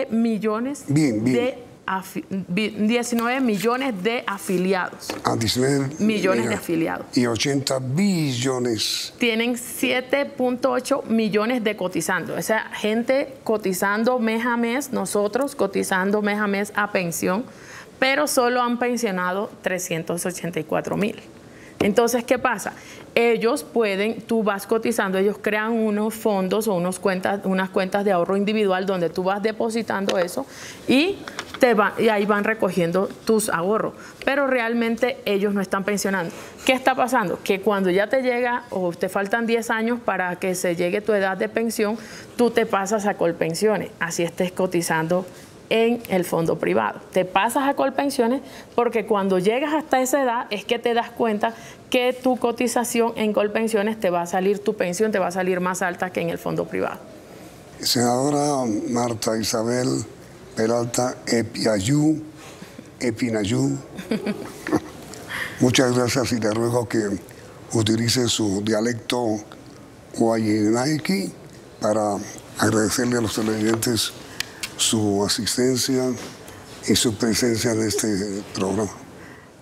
millones de 19 millones de afiliados. 19 millones de afiliados. Y 80 billones. Tienen 7.8 millones de cotizando. O sea, gente cotizando mes a mes, nosotros cotizando mes a mes a pensión, pero solo han pensionado 384.000. Entonces, ¿qué pasa? Ellos pueden, tú vas cotizando, ellos crean unos fondos o unas cuentas de ahorro individual donde tú vas depositando eso y ahí van recogiendo tus ahorros. Pero realmente ellos no están pensionando. ¿Qué está pasando? Que cuando ya te llega o te faltan 10 años para que se llegue tu edad de pensión, tú te pasas a Colpensiones, así estés cotizando en el fondo privado. Te pasas a Colpensiones porque cuando llegas hasta esa edad es que te das cuenta que tu cotización en Colpensiones te va a salir, tu pensión te va a salir más alta que en el fondo privado. Senadora Marta Isabel Peralta Epinayú, muchas gracias y le ruego que utilice su dialecto guayinaiki para agradecerle a los televidentes su asistencia y su presencia en este programa.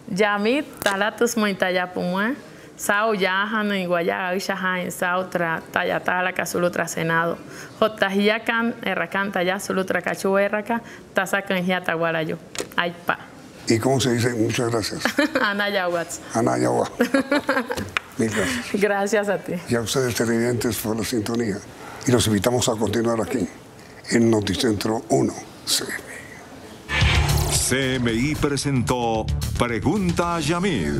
Yami talatus mointayapumue, sao yahan en guaya ishaha en sao tayatala casulutra senado, jotahiyakan errakan tayasulutra cachu erraka, tasakan hiata guarayo. Ay pa. ¿Y cómo se dice? Muchas gracias. Anayawats. Anayawat. Mil gracias. Gracias a ti. Y a ustedes televidentes por la sintonía. Y los invitamos a continuar aquí en Noticentro 1 CMI. CMI presentó Pregunta a Yamil.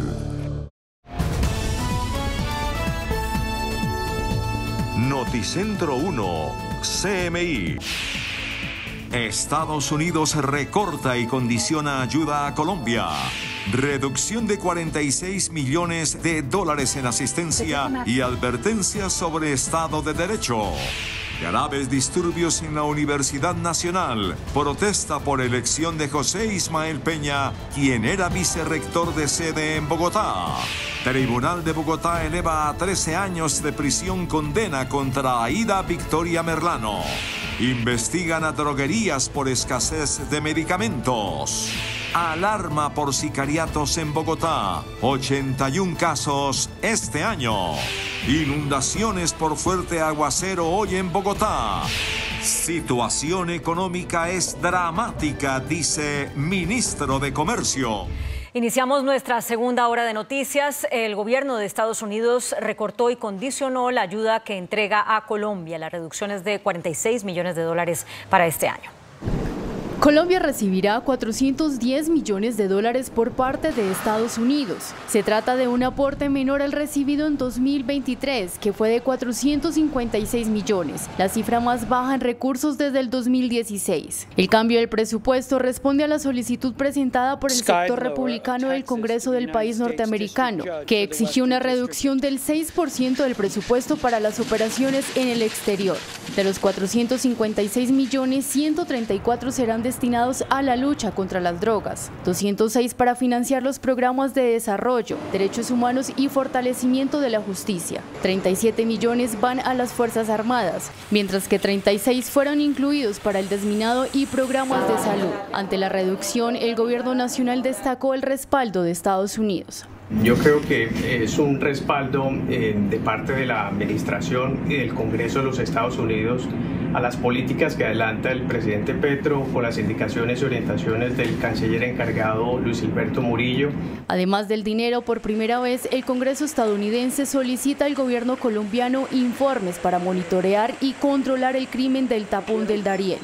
Noticentro 1 CMI. Estados Unidos recorta y condiciona ayuda a Colombia. Reducción de 46 millones de dólares en asistencia y advertencias sobre Estado de Derecho. Graves disturbios en la Universidad Nacional. Protesta por elección de José Ismael Peña, quien era vicerrector de sede en Bogotá. Tribunal de Bogotá eleva a 13 años de prisión condena contra Aida Victoria Merlano. Investigan a droguerías por escasez de medicamentos. Alarma por sicariatos en Bogotá. 81 casos este año. Inundaciones por fuerte aguacero hoy en Bogotá. Situación económica es dramática, dice ministro de Comercio. Iniciamos nuestra segunda hora de noticias. El gobierno de Estados Unidos recortó y condicionó la ayuda que entrega a Colombia. La reducción es de 46 millones de dólares para este año. Colombia recibirá 410 millones de dólares por parte de Estados Unidos. Se trata de un aporte menor al recibido en 2023, que fue de 456 millones, la cifra más baja en recursos desde el 2016. El cambio del presupuesto responde a la solicitud presentada por el sector republicano del Congreso del país norteamericano, que exigió una reducción del 6% del presupuesto para las operaciones en el exterior. De los 456 millones, 134 serán destinados a la lucha contra las drogas, 206 para financiar los programas de desarrollo, derechos humanos y fortalecimiento de la justicia. 37 millones van a las Fuerzas Armadas, mientras que 36 fueron incluidos para el desminado y programas de salud. Ante la reducción, el gobierno nacional destacó el respaldo de Estados Unidos. Yo creo que es un respaldo de parte de la administración y del Congreso de los Estados Unidos a las políticas que adelanta el presidente Petro con las indicaciones y orientaciones del canciller encargado Luis Gilberto Murillo. Además del dinero, por primera vez el Congreso estadounidense solicita al gobierno colombiano informes para monitorear y controlar el crimen del tapón del Darién.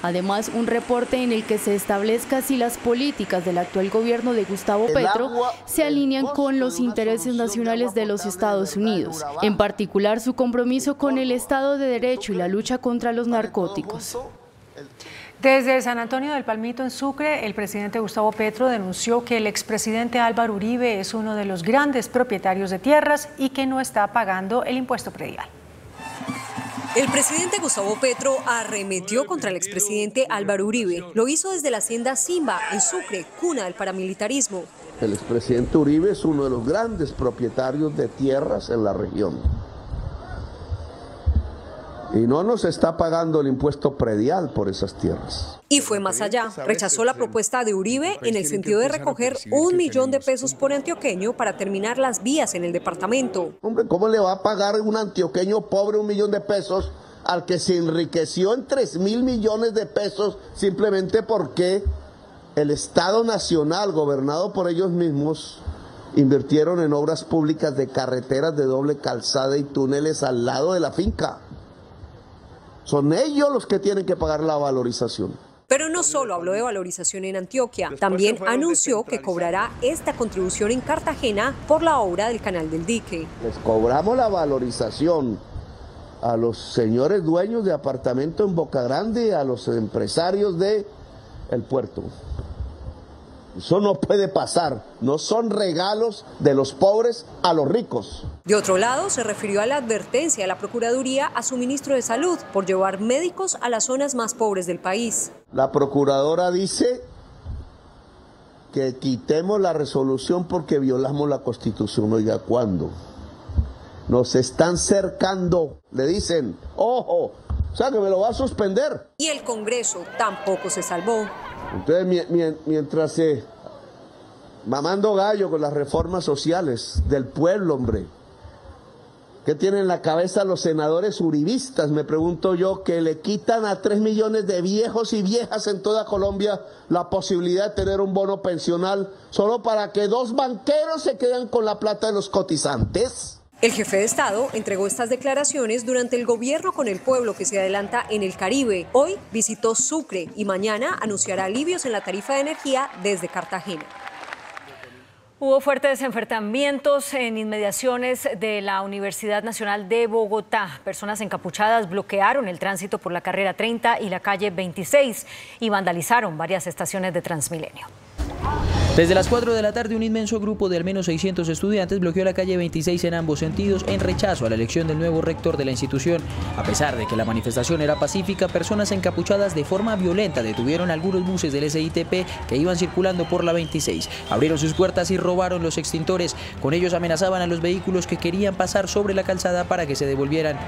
Además, un reporte en el que se establezca si las políticas del actual gobierno de Gustavo Petro se alinean con los intereses nacionales de los Estados Unidos, en particular su compromiso con el Estado de Derecho y la lucha contra los narcóticos. Desde San Antonio del Palmito, en Sucre, el presidente Gustavo Petro denunció que el expresidente Álvaro Uribe es uno de los grandes propietarios de tierras y que no está pagando el impuesto predial. El presidente Gustavo Petro arremetió contra el expresidente Álvaro Uribe. Lo hizo desde la hacienda Simba, en Sucre, cuna del paramilitarismo. El expresidente Uribe es uno de los grandes propietarios de tierras en la región. Y no nos está pagando el impuesto predial por esas tierras. Y fue más allá. Rechazó la propuesta de Uribe en el sentido de recoger 1 millón de pesos por antioqueño para terminar las vías en el departamento. Hombre, ¿cómo le va a pagar un antioqueño pobre 1 millón de pesos al que se enriqueció en 3.000 millones de pesos simplemente porque el Estado Nacional, gobernado por ellos mismos, invirtieron en obras públicas de carreteras de doble calzada y túneles al lado de la finca? Son ellos los que tienen que pagar la valorización. Pero no solo habló de valorización en Antioquia, también anunció que cobrará esta contribución en Cartagena por la obra del Canal del Dique. Les cobramos la valorización a los señores dueños de apartamento en Boca Grande, a los empresarios del puerto. Eso no puede pasar, no son regalos de los pobres a los ricos. De otro lado, se refirió a la advertencia de la Procuraduría a su ministro de Salud por llevar médicos a las zonas más pobres del país. La Procuradora dice que quitemos la resolución porque violamos la Constitución. Oiga, ¿cuándo? Nos están cercando, le dicen, ojo, o sea que me lo va a suspender. Y el Congreso tampoco se salvó. Entonces, mientras mamando gallo con las reformas sociales del pueblo, hombre, ¿qué tienen en la cabeza los senadores uribistas? Me pregunto yo, que le quitan a 3 millones de viejos y viejas en toda Colombia la posibilidad de tener un bono pensional solo para que 2 banqueros se queden con la plata de los cotizantes. El jefe de Estado entregó estas declaraciones durante el gobierno con el pueblo que se adelanta en el Caribe. Hoy visitó Sucre y mañana anunciará alivios en la tarifa de energía desde Cartagena. Hubo fuertes enfrentamientos en inmediaciones de la Universidad Nacional de Bogotá. Personas encapuchadas bloquearon el tránsito por la carrera 30 y la calle 26 y vandalizaron varias estaciones de Transmilenio. Desde las 4 de la tarde, un inmenso grupo de al menos 600 estudiantes bloqueó la calle 26 en ambos sentidos en rechazo a la elección del nuevo rector de la institución. A pesar de que la manifestación era pacífica, personas encapuchadas de forma violenta detuvieron algunos buses del SITP que iban circulando por la 26. Abrieron sus puertas y robaron los extintores. Con ellos amenazaban a los vehículos que querían pasar sobre la calzada para que se devolvieran.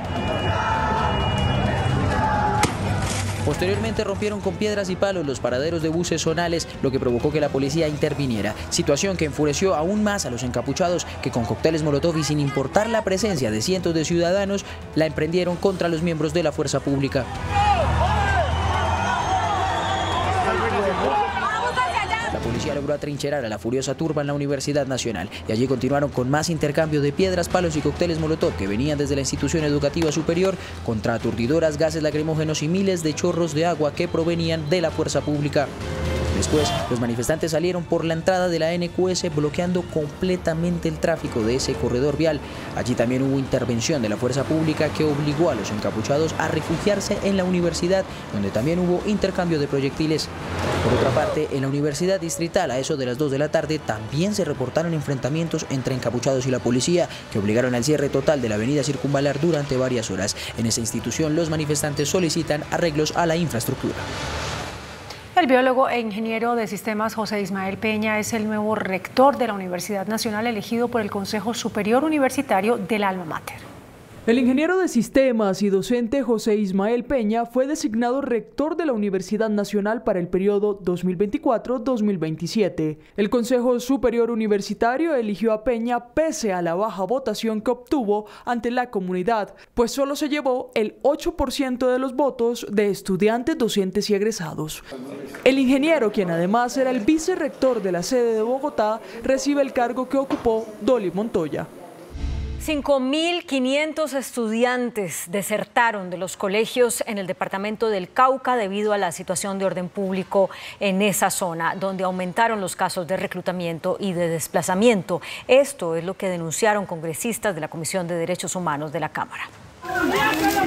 Posteriormente rompieron con piedras y palos los paraderos de buses zonales, lo que provocó que la policía interviniera. Situación que enfureció aún más a los encapuchados, que con cócteles molotov y sin importar la presencia de cientos de ciudadanos, la emprendieron contra los miembros de la fuerza pública. La policía logró atrincherar a la furiosa turba en la Universidad Nacional y allí continuaron con más intercambio de piedras, palos y cócteles molotov que venían desde la institución educativa superior contra aturdidoras, gases lacrimógenos y miles de chorros de agua que provenían de la fuerza pública. Después, los manifestantes salieron por la entrada de la NQS bloqueando completamente el tráfico de ese corredor vial. Allí también hubo intervención de la fuerza pública que obligó a los encapuchados a refugiarse en la universidad, donde también hubo intercambio de proyectiles. Por otra parte, en la Universidad Distrital, a eso de las 2 de la tarde, también se reportaron enfrentamientos entre encapuchados y la policía, que obligaron al cierre total de la avenida Circunvalar durante varias horas. En esa institución, los manifestantes solicitan arreglos a la infraestructura. El biólogo e ingeniero de sistemas José Ismael Peña es el nuevo rector de la Universidad Nacional elegido por el Consejo Superior Universitario del Alma Mater. El ingeniero de sistemas y docente José Ismael Peña fue designado rector de la Universidad Nacional para el periodo 2024-2027. El Consejo Superior Universitario eligió a Peña pese a la baja votación que obtuvo ante la comunidad, pues solo se llevó el 8% de los votos de estudiantes, docentes y egresados. El ingeniero, quien además era el vicerrector de la sede de Bogotá, recibe el cargo que ocupó Dolly Montoya. 5.500 estudiantes desertaron de los colegios en el departamento del Cauca debido a la situación de orden público en esa zona, donde aumentaron los casos de reclutamiento y de desplazamiento. Esto es lo que denunciaron congresistas de la Comisión de Derechos Humanos de la Cámara.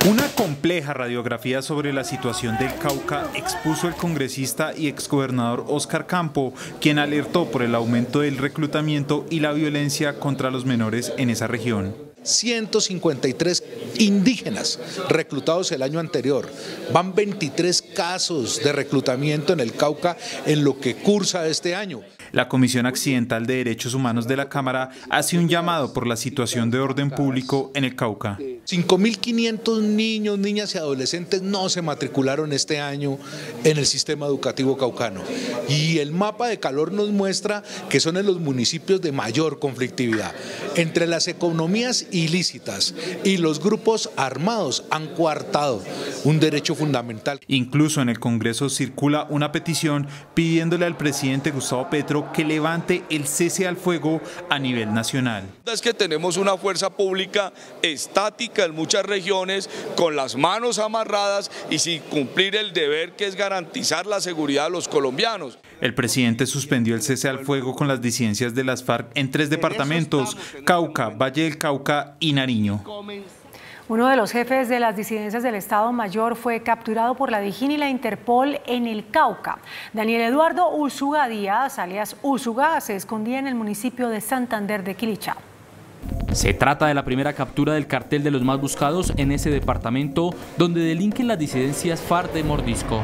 Una compleja radiografía sobre la situación del Cauca expuso el congresista y exgobernador Óscar Campo, quien alertó por el aumento del reclutamiento y la violencia contra los menores en esa región. 153 indígenas reclutados el año anterior. Van 23 casos de reclutamiento en el Cauca en lo que cursa este año. La Comisión Accidental de Derechos Humanos de la Cámara hace un llamado por la situación de orden público en el Cauca. 5.500 niños, niñas y adolescentes no se matricularon este año en el sistema educativo caucano. Y el mapa de calor nos muestra que son en los municipios de mayor conflictividad. Entre las economías ilícitas y los grupos armados han coartado un derecho fundamental. Incluso en el Congreso circula una petición pidiéndole al presidente Gustavo Petro que levante el cese al fuego a nivel nacional. Es que tenemos una fuerza pública estática en muchas regiones, con las manos amarradas y sin cumplir el deber que es garantizar la seguridad de los colombianos. El presidente suspendió el cese al fuego con las disidencias de las FARC en 3 departamentos: Cauca, Valle del Cauca y Nariño. Uno de los jefes de las disidencias del Estado Mayor fue capturado por la DIJÍN y la Interpol en el Cauca. Daniel Eduardo Úsuga Díaz, alias Úsuga, se escondía en el municipio de Santander de Quilichao. Se trata de la primera captura del cartel de los más buscados en ese departamento, donde delinquen las disidencias FARC de Mordisco.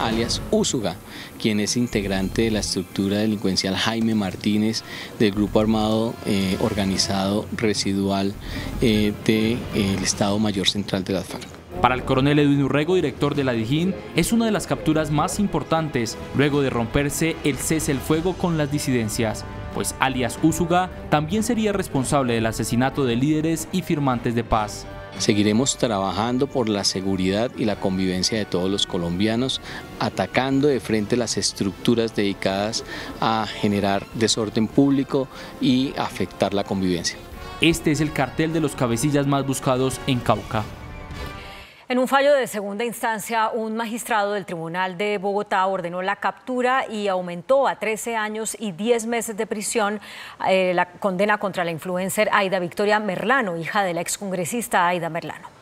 Alias Úsuga, quien es integrante de la estructura delincuencial Jaime Martínez del grupo armado organizado residual del Estado Mayor Central de las FARC. Para el coronel Edwin Urrego, director de la DIJÍN, es una de las capturas más importantes luego de romperse el cese al fuego con las disidencias, pues alias Úsuga también sería responsable del asesinato de líderes y firmantes de paz. Seguiremos trabajando por la seguridad y la convivencia de todos los colombianos, atacando de frente las estructuras dedicadas a generar desorden público y afectar la convivencia. Este es el cartel de los cabecillas más buscados en Cauca. En un fallo de segunda instancia, un magistrado del Tribunal de Bogotá ordenó la captura y aumentó a 13 años y 10 meses de prisión la condena contra la influencer Aida Victoria Merlano, hija de la excongresista Aida Merlano.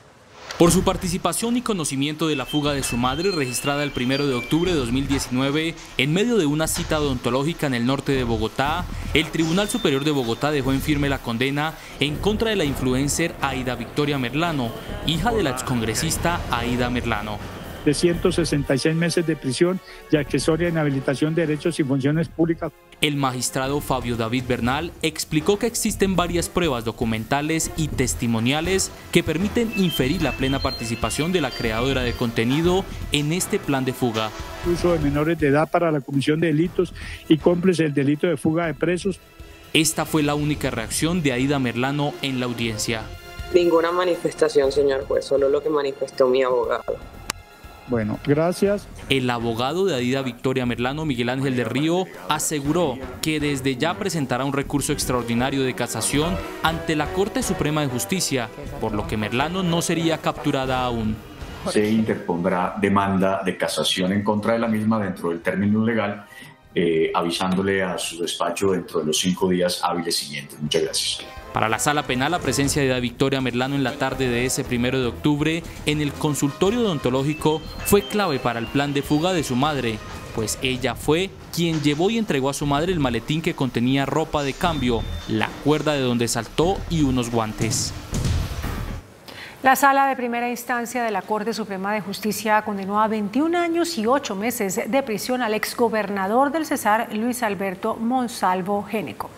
Por su participación y conocimiento de la fuga de su madre, registrada el 1 de octubre de 2019, en medio de una cita odontológica en el norte de Bogotá, el Tribunal Superior de Bogotá dejó en firme la condena en contra de la influencer Aida Victoria Merlano, hija de la excongresista Aida Merlano. De 166 meses de prisión y accesoria inhabilitación de derechos y funciones públicas. El magistrado Fabio David Bernal explicó que existen varias pruebas documentales y testimoniales que permiten inferir la plena participación de la creadora de contenido en este plan de fuga. Uso de menores de edad para la comisión de delitos y cómplice del delito de fuga de presos. Esta fue la única reacción de Aida Merlano en la audiencia. Ninguna manifestación, señor juez, solo lo que manifestó mi abogado. Bueno, gracias. El abogado de Adida Victoria Merlano, Miguel Ángel del Río, aseguró que desde ya presentará un recurso extraordinario de casación ante la Corte Suprema de Justicia, por lo que Merlano no sería capturada aún. Se interpondrá demanda de casación en contra de la misma dentro del término legal, avisándole a su despacho dentro de los 5 días hábiles siguientes. Muchas gracias. Para la Sala Penal, la presencia de Victoria Merlano en la tarde de ese 1 de octubre en el consultorio odontológico fue clave para el plan de fuga de su madre, pues ella fue quien llevó y entregó a su madre el maletín que contenía ropa de cambio, la cuerda de donde saltó y unos guantes. La Sala de Primera Instancia de la Corte Suprema de Justicia condenó a 21 años y 8 meses de prisión al exgobernador del Cesar, Luis Alberto Monsalvo Géneco.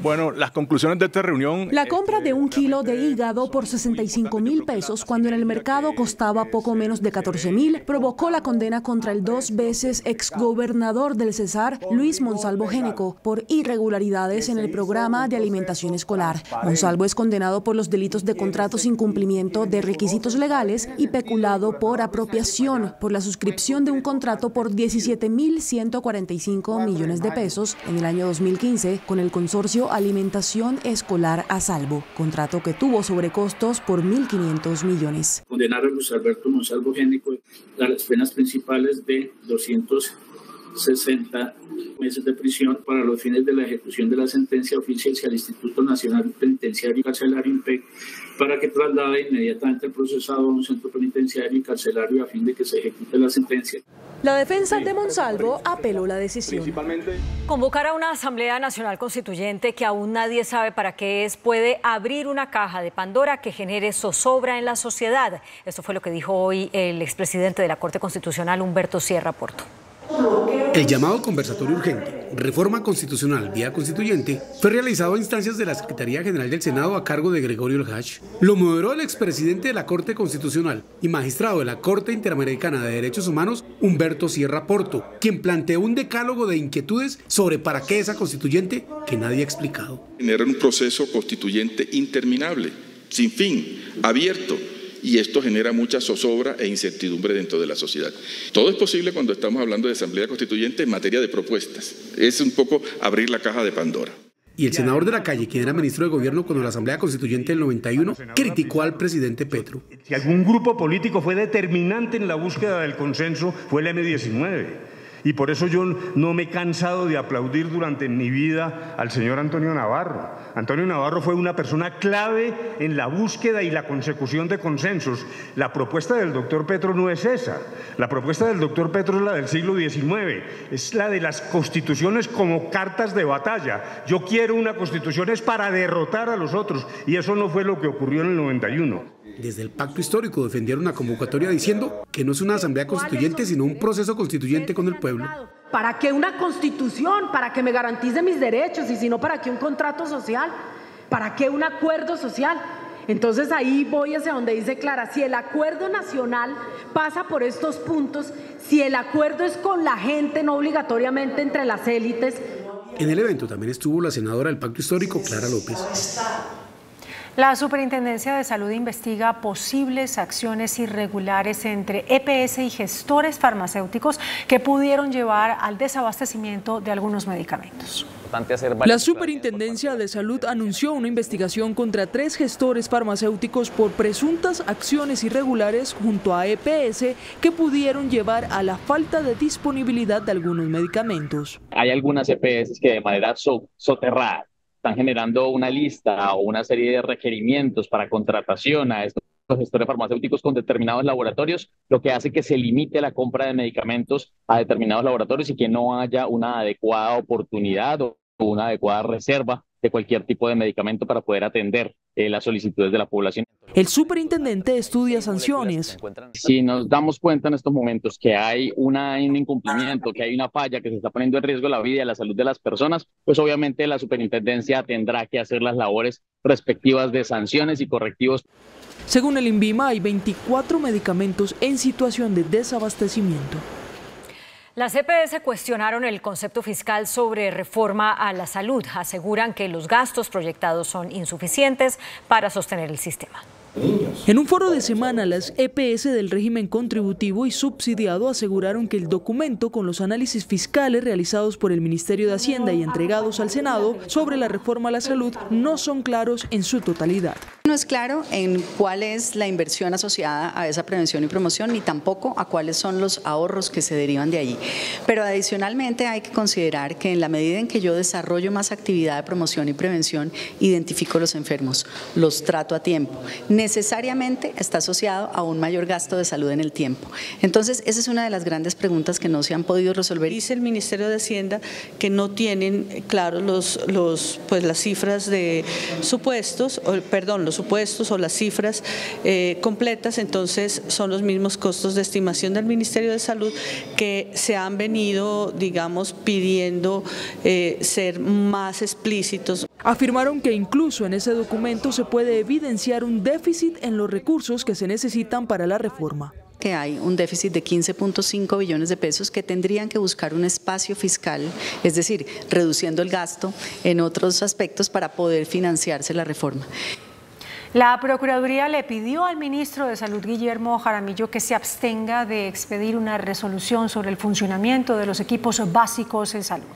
Bueno, las conclusiones de esta reunión... La compra de 1 kilo de hígado por 65.000 pesos, cuando en el mercado costaba poco menos de 14.000, provocó la condena contra el 2 veces exgobernador del Cesar, Luis Monsalvo Géneco, por irregularidades en el programa de alimentación escolar. Monsalvo es condenado por los delitos de contrato sin cumplimiento de requisitos legales y peculado por apropiación por la suscripción de un contrato por 17.145 millones de pesos en el año 2015 con el consorcio Alimentación Escolar a Salvo, contrato que tuvo sobrecostos por 1.500 millones. Condenar a Luis Alberto Monsalvo Géneco a las penas principales de 260 meses de prisión para los fines de la ejecución de la sentencia oficial al Instituto Nacional Penitenciario y Carcelario INPEC para que traslade inmediatamente el procesado a un centro penitenciario y carcelario a fin de que se ejecute la sentencia. La defensa de Monsalvo apeló la decisión. Convocar a una Asamblea Nacional Constituyente que aún nadie sabe para qué es puede abrir una caja de Pandora que genere zozobra en la sociedad. Esto fue lo que dijo hoy el expresidente de la Corte Constitucional, Humberto Sierra Porto. El llamado conversatorio urgente, reforma constitucional vía constituyente, fue realizado a instancias de la Secretaría General del Senado a cargo de Gregorio Elhach. Lo moderó el expresidente de la Corte Constitucional y magistrado de la Corte Interamericana de Derechos Humanos, Humberto Sierra Porto, quien planteó un decálogo de inquietudes sobre para qué esa constituyente que nadie ha explicado. Genera un proceso constituyente interminable, sin fin, abierto. Y esto genera mucha zozobra e incertidumbre dentro de la sociedad. Todo es posible cuando estamos hablando de Asamblea Constituyente en materia de propuestas. Es un poco abrir la caja de Pandora. Y el senador de la Calle, quien era ministro de Gobierno cuando la Asamblea Constituyente del 91, criticó al presidente Petro. Si algún grupo político fue determinante en la búsqueda del consenso, fue el M-19. Y por eso yo no me he cansado de aplaudir durante mi vida al señor Antonio Navarro. Antonio Navarro fue una persona clave en la búsqueda y la consecución de consensos. La propuesta del doctor Petro no es esa. La propuesta del doctor Petro es la del siglo XIX. Es la de las constituciones como cartas de batalla. Yo quiero una constitución es para derrotar a los otros. Y eso no fue lo que ocurrió en el 91. Desde el Pacto Histórico defendieron una convocatoria diciendo que no es una asamblea constituyente, sino un proceso constituyente con el pueblo. ¿Para qué una constitución? ¿Para que me garantice mis derechos? Y si no, ¿para qué un contrato social? ¿Para qué un acuerdo social? Entonces ahí voy hacia donde dice Clara, si el acuerdo nacional pasa por estos puntos, si el acuerdo es con la gente, no obligatoriamente entre las élites. En el evento también estuvo la senadora del Pacto Histórico, Clara López. La Superintendencia de Salud investiga posibles acciones irregulares entre EPS y gestores farmacéuticos que pudieron llevar al desabastecimiento de algunos medicamentos. La Superintendencia de Salud anunció una investigación contra 3 gestores farmacéuticos por presuntas acciones irregulares junto a EPS que pudieron llevar a la falta de disponibilidad de algunos medicamentos. Hay algunas EPS que de manera soterrada están generando una lista o una serie de requerimientos para contratación a estos gestores farmacéuticos con determinados laboratorios, lo que hace que se limite la compra de medicamentos a determinados laboratorios y que no haya una adecuada oportunidad o una adecuada reserva de cualquier tipo de medicamento para poder atender las solicitudes de la población. El superintendente estudia sanciones. Si nos damos cuenta en estos momentos que hay un incumplimiento, que hay una falla, que se está poniendo en riesgo la vida y la salud de las personas, pues obviamente la superintendencia tendrá que hacer las labores respectivas de sanciones y correctivos. Según el INVIMA, hay 24 medicamentos en situación de desabastecimiento. Las EPS cuestionaron el concepto fiscal sobre reforma a la salud. Aseguran que los gastos proyectados son insuficientes para sostener el sistema. En un foro de semana, las EPS del régimen contributivo y subsidiado aseguraron que el documento con los análisis fiscales realizados por el Ministerio de Hacienda y entregados al Senado sobre la reforma a la salud no son claros en su totalidad. No es claro en cuál es la inversión asociada a esa prevención y promoción, ni tampoco a cuáles son los ahorros que se derivan de allí. Pero adicionalmente hay que considerar que en la medida en que yo desarrollo más actividad de promoción y prevención, identifico los enfermos, los trato a tiempo, necesariamente está asociado a un mayor gasto de salud en el tiempo. Entonces, esa es una de las grandes preguntas que no se han podido resolver. Dice el Ministerio de Hacienda que no tienen claros las cifras de supuestos, los supuestos o las cifras completas, entonces son los mismos costos de estimación del Ministerio de Salud que se han venido, digamos, pidiendo ser más explícitos. Afirmaron que incluso en ese documento se puede evidenciar un déficit en los recursos que se necesitan para la reforma. Que hay un déficit de 15.5 billones de pesos que tendrían que buscar un espacio fiscal, es decir, reduciendo el gasto en otros aspectos para poder financiarse la reforma. La Procuraduría le pidió al ministro de Salud, Guillermo Jaramillo, que se abstenga de expedir una resolución sobre el funcionamiento de los equipos básicos en salud.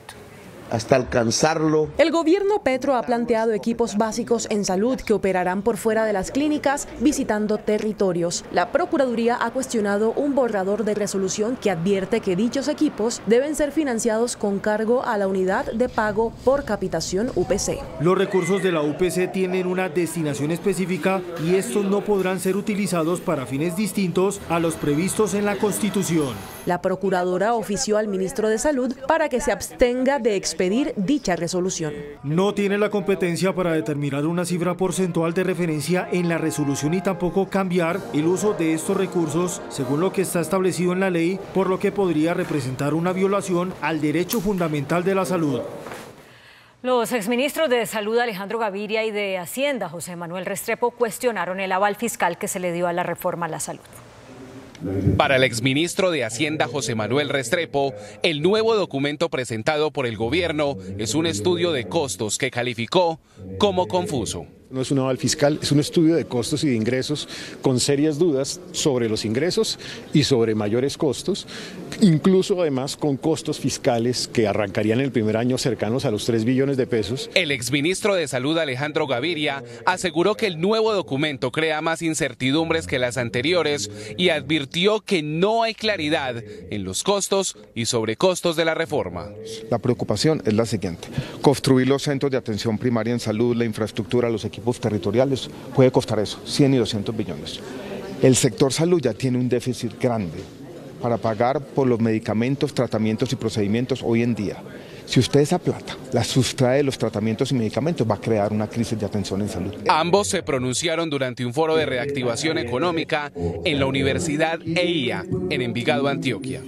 Hasta alcanzarlo. El gobierno Petro ha planteado equipos básicos en salud que operarán por fuera de las clínicas, visitando territorios. La Procuraduría ha cuestionado un borrador de resolución que advierte que dichos equipos deben ser financiados con cargo a la unidad de pago por capitación UPC. Los recursos de la UPC tienen una destinación específica y estos no podrán ser utilizados para fines distintos a los previstos en la Constitución. La procuradora ofició al ministro de Salud para que se abstenga de expedir dicha resolución. No tiene la competencia para determinar una cifra porcentual de referencia en la resolución y tampoco cambiar el uso de estos recursos según lo que está establecido en la ley, por lo que podría representar una violación al derecho fundamental de la salud. Los exministros de Salud Alejandro Gaviria y de Hacienda José Manuel Restrepo cuestionaron el aval fiscal que se le dio a la reforma a la salud. Para el exministro de Hacienda José Manuel Restrepo, el nuevo documento presentado por el gobierno es un estudio de costos que calificó como confuso. No es un aval fiscal, es un estudio de costos y de ingresos con serias dudas sobre los ingresos y sobre mayores costos, incluso además con costos fiscales que arrancarían el primer año cercanos a los 3 billones de pesos. El exministro de Salud Alejandro Gaviria aseguró que el nuevo documento crea más incertidumbres que las anteriores y advirtió que no hay claridad en los costos y sobrecostos de la reforma. La preocupación es la siguiente: construir los centros de atención primaria en salud, la infraestructura, los equipos territoriales, puede costar eso, 100 y 200 billones. El sector salud ya tiene un déficit grande para pagar por los medicamentos, tratamientos y procedimientos hoy en día. Si usted esa plata la sustrae de los tratamientos y medicamentos, va a crear una crisis de atención en salud. Ambos se pronunciaron durante un foro de reactivación económica en la Universidad EIA, en Envigado, Antioquia.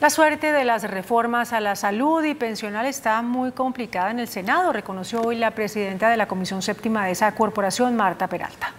La suerte de las reformas a la salud y pensional está muy complicada en el Senado, reconoció hoy la presidenta de la Comisión Séptima de esa corporación, Marta Peralta.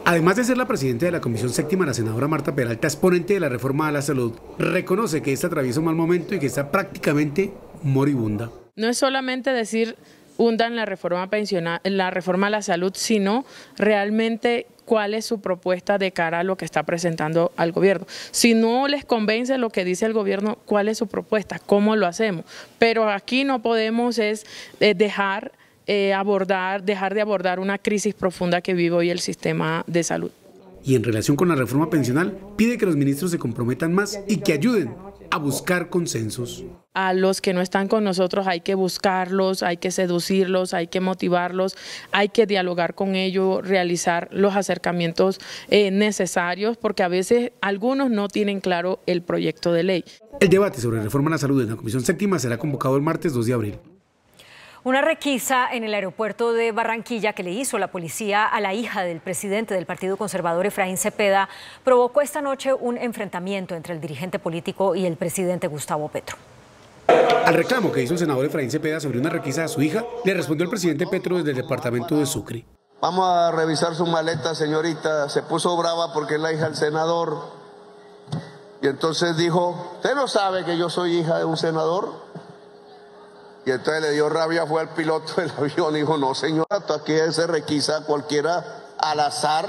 Además de ser la presidenta de la Comisión Séptima, la senadora Marta Peralta, exponente de la reforma a la salud, reconoce que esta atraviesa un mal momento y que está prácticamente moribunda. No es solamente decir hundan la reforma pensional, la reforma a la salud, sino realmente cuál es su propuesta de cara a lo que está presentando al gobierno. Si no les convence lo que dice el gobierno, ¿cuál es su propuesta? ¿Cómo lo hacemos? Pero aquí no podemos dejar de abordar una crisis profunda que vive hoy el sistema de salud. Y en relación con la reforma pensional, pide que los ministros se comprometan más y que ayuden a buscar consensos. A los que no están con nosotros hay que buscarlos, hay que seducirlos, hay que motivarlos, hay que dialogar con ellos, realizar los acercamientos necesarios, porque a veces algunos no tienen claro el proyecto de ley. El debate sobre reforma a la salud en la Comisión Séptima será convocado el martes 2 de abril. Una requisa en el aeropuerto de Barranquilla que le hizo la policía a la hija del presidente del Partido Conservador, Efraín Cepeda, provocó esta noche un enfrentamiento entre el dirigente político y el presidente Gustavo Petro. Al reclamo que hizo el senador Efraín Cepeda sobre una requisa a su hija, le respondió el presidente Petro desde el departamento de Sucre. Vamos a revisar su maleta, señorita. Se puso brava porque es la hija del senador. Y entonces dijo, ¿usted no sabe que yo soy hija de un senador? Y entonces le dio rabia, fue al piloto del avión y dijo, no señora, aquí se requisa a cualquiera al azar,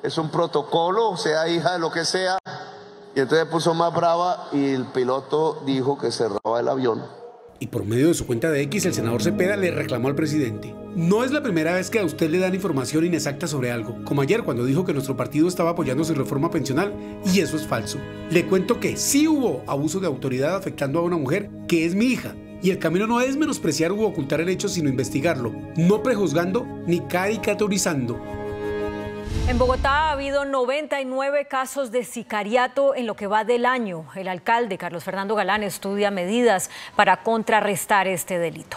es un protocolo, sea hija de lo que sea. Y entonces puso más brava y el piloto dijo que cerraba el avión. Y por medio de su cuenta de X, el senador Cepeda le reclamó al presidente: no es la primera vez que a usted le dan información inexacta sobre algo, como ayer cuando dijo que nuestro partido estaba apoyando su reforma pensional, y eso es falso. Le cuento que sí hubo abuso de autoridad afectando a una mujer que es mi hija, y el camino no es menospreciar u ocultar el hecho, sino investigarlo, no prejuzgando ni caricaturizando. En Bogotá ha habido 99 casos de sicariato en lo que va del año. El alcalde Carlos Fernando Galán estudia medidas para contrarrestar este delito.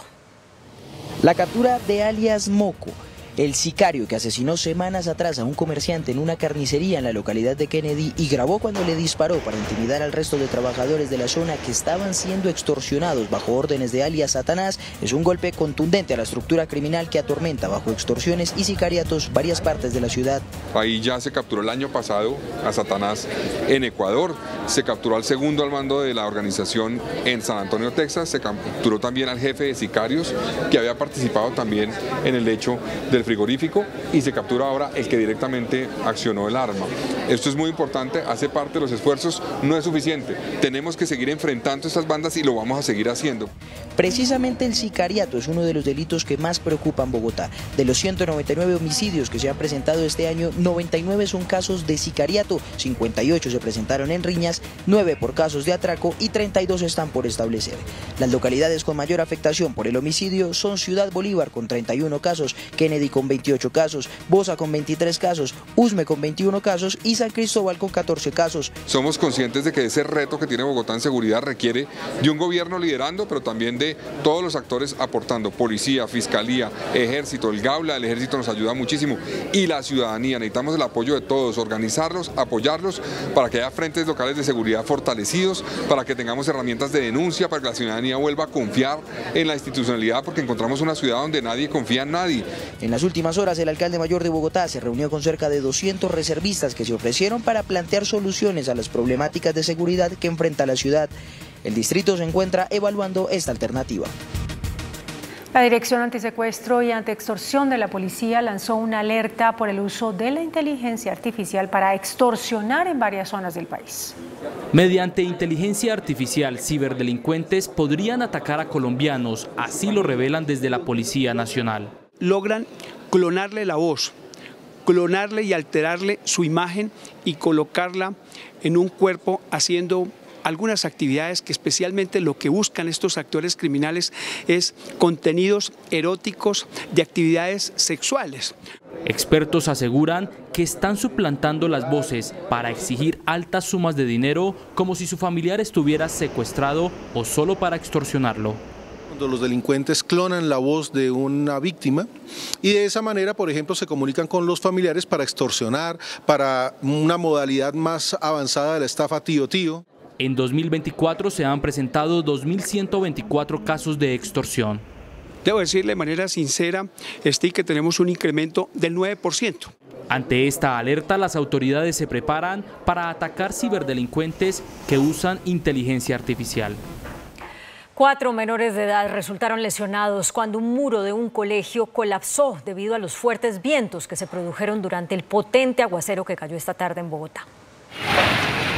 La captura de alias Moco, el sicario que asesinó semanas atrás a un comerciante en una carnicería en la localidad de Kennedy y grabó cuando le disparó para intimidar al resto de trabajadores de la zona que estaban siendo extorsionados bajo órdenes de alias Satanás, es un golpe contundente a la estructura criminal que atormenta bajo extorsiones y sicariatos varias partes de la ciudad. Ahí ya se capturó el año pasado a Satanás en Ecuador, se capturó al segundo al mando de la organización en San Antonio, Texas, se capturó también al jefe de sicarios que había participado también en el hecho del frigorífico y se captura ahora el que directamente accionó el arma. Esto es muy importante, hace parte de los esfuerzos, no es suficiente. Tenemos que seguir enfrentando estas bandas y lo vamos a seguir haciendo. Precisamente el sicariato es uno de los delitos que más preocupan Bogotá. De los 199 homicidios que se han presentado este año, 99 son casos de sicariato, 58 se presentaron en riñas, 9 por casos de atraco y 32 están por establecer. Las localidades con mayor afectación por el homicidio son Ciudad Bolívar con 31 casos, Kennedy con 28 casos, Bosa con 23 casos, Usme con 21 casos y San Cristóbal con 14 casos. Somos conscientes de que ese reto que tiene Bogotá en seguridad requiere de un gobierno liderando, pero también de todos los actores aportando, policía, fiscalía, ejército, el Gaula, el ejército nos ayuda muchísimo y la ciudadanía, necesitamos el apoyo de todos, organizarlos, apoyarlos para que haya frentes locales de seguridad fortalecidos, para que tengamos herramientas de denuncia, para que la ciudadanía vuelva a confiar en la institucionalidad, porque encontramos una ciudad donde nadie confía en nadie. En las últimas horas, el alcalde mayor de Bogotá se reunió con cerca de 200 reservistas que se ofrecieron para plantear soluciones a las problemáticas de seguridad que enfrenta la ciudad. El distrito se encuentra evaluando esta alternativa. La Dirección Antisecuestro y Antiextorsión de la Policía lanzó una alerta por el uso de la inteligencia artificial para extorsionar en varias zonas del país. Mediante inteligencia artificial, ciberdelincuentes podrían atacar a colombianos, así lo revelan desde la Policía Nacional. Logran clonarle la voz, clonarle y alterarle su imagen y colocarla en un cuerpo haciendo algunas actividades que especialmente lo que buscan estos actores criminales es contenidos eróticos de actividades sexuales. Expertos aseguran que están suplantando las voces para exigir altas sumas de dinero como si su familiar estuviera secuestrado o solo para extorsionarlo. Cuando los delincuentes clonan la voz de una víctima y de esa manera, por ejemplo, se comunican con los familiares para extorsionar, para una modalidad más avanzada de la estafa tío-tío. En 2024 se han presentado 2.124 casos de extorsión. Debo decirle de manera sincera, que tenemos un incremento del 9%. Ante esta alerta, las autoridades se preparan para atacar ciberdelincuentes que usan inteligencia artificial. 4 menores de edad resultaron lesionados cuando un muro de un colegio colapsó debido a los fuertes vientos que se produjeron durante el potente aguacero que cayó esta tarde en Bogotá.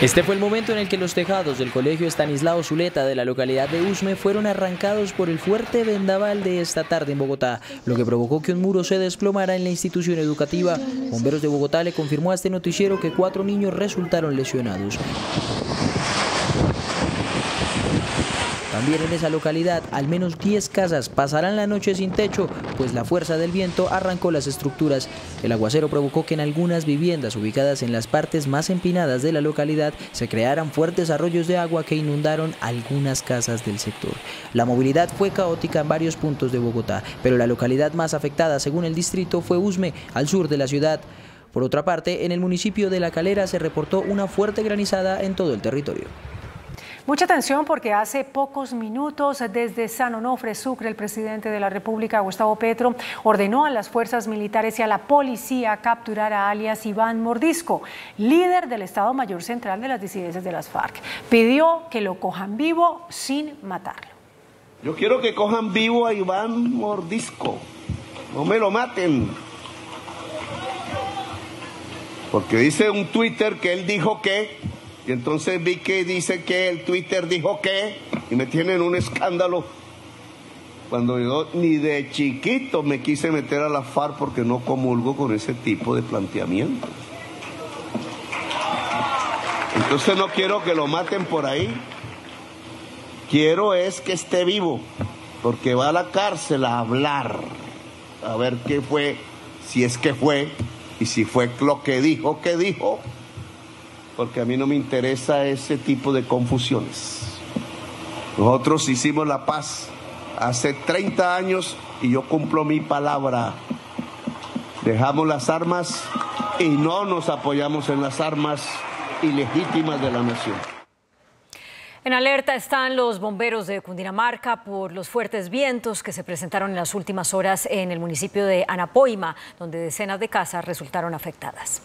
Este fue el momento en el que los tejados del colegio Estanislao Zuleta de la localidad de Usme fueron arrancados por el fuerte vendaval de esta tarde en Bogotá, lo que provocó que un muro se desplomara en la institución educativa. Bomberos de Bogotá le confirmó a este noticiero que 4 niños resultaron lesionados. También en esa localidad, al menos 10 casas pasarán la noche sin techo, pues la fuerza del viento arrancó las estructuras. El aguacero provocó que en algunas viviendas ubicadas en las partes más empinadas de la localidad se crearan fuertes arroyos de agua que inundaron algunas casas del sector. La movilidad fue caótica en varios puntos de Bogotá, pero la localidad más afectada, según el distrito, fue Usme, al sur de la ciudad. Por otra parte, en el municipio de La Calera se reportó una fuerte granizada en todo el territorio. Mucha atención porque hace pocos minutos desde San Onofre, Sucre, el presidente de la República, Gustavo Petro, ordenó a las fuerzas militares y a la policía capturar a alias Iván Mordisco, líder del Estado Mayor Central de las disidencias de las FARC. Pidió que lo cojan vivo sin matarlo. Yo quiero que cojan vivo a Iván Mordisco, no me lo maten. Porque dice un Twitter que él dijo que, y entonces vi que dice que el Twitter dijo que, y me tienen un escándalo. Cuando yo ni de chiquito me quise meter a la FARC porque no comulgo con ese tipo de planteamientos. Entonces no quiero que lo maten por ahí. Quiero es que esté vivo, porque va a la cárcel a hablar, a ver qué fue, si es que fue, y si fue lo que dijo, porque a mí no me interesa ese tipo de confusiones. Nosotros hicimos la paz hace 30 años y yo cumplo mi palabra. Dejamos las armas y no nos apoyamos en las armas ilegítimas de la nación. En alerta están los bomberos de Cundinamarca por los fuertes vientos que se presentaron en las últimas horas en el municipio de Anapoima, donde decenas de casas resultaron afectadas.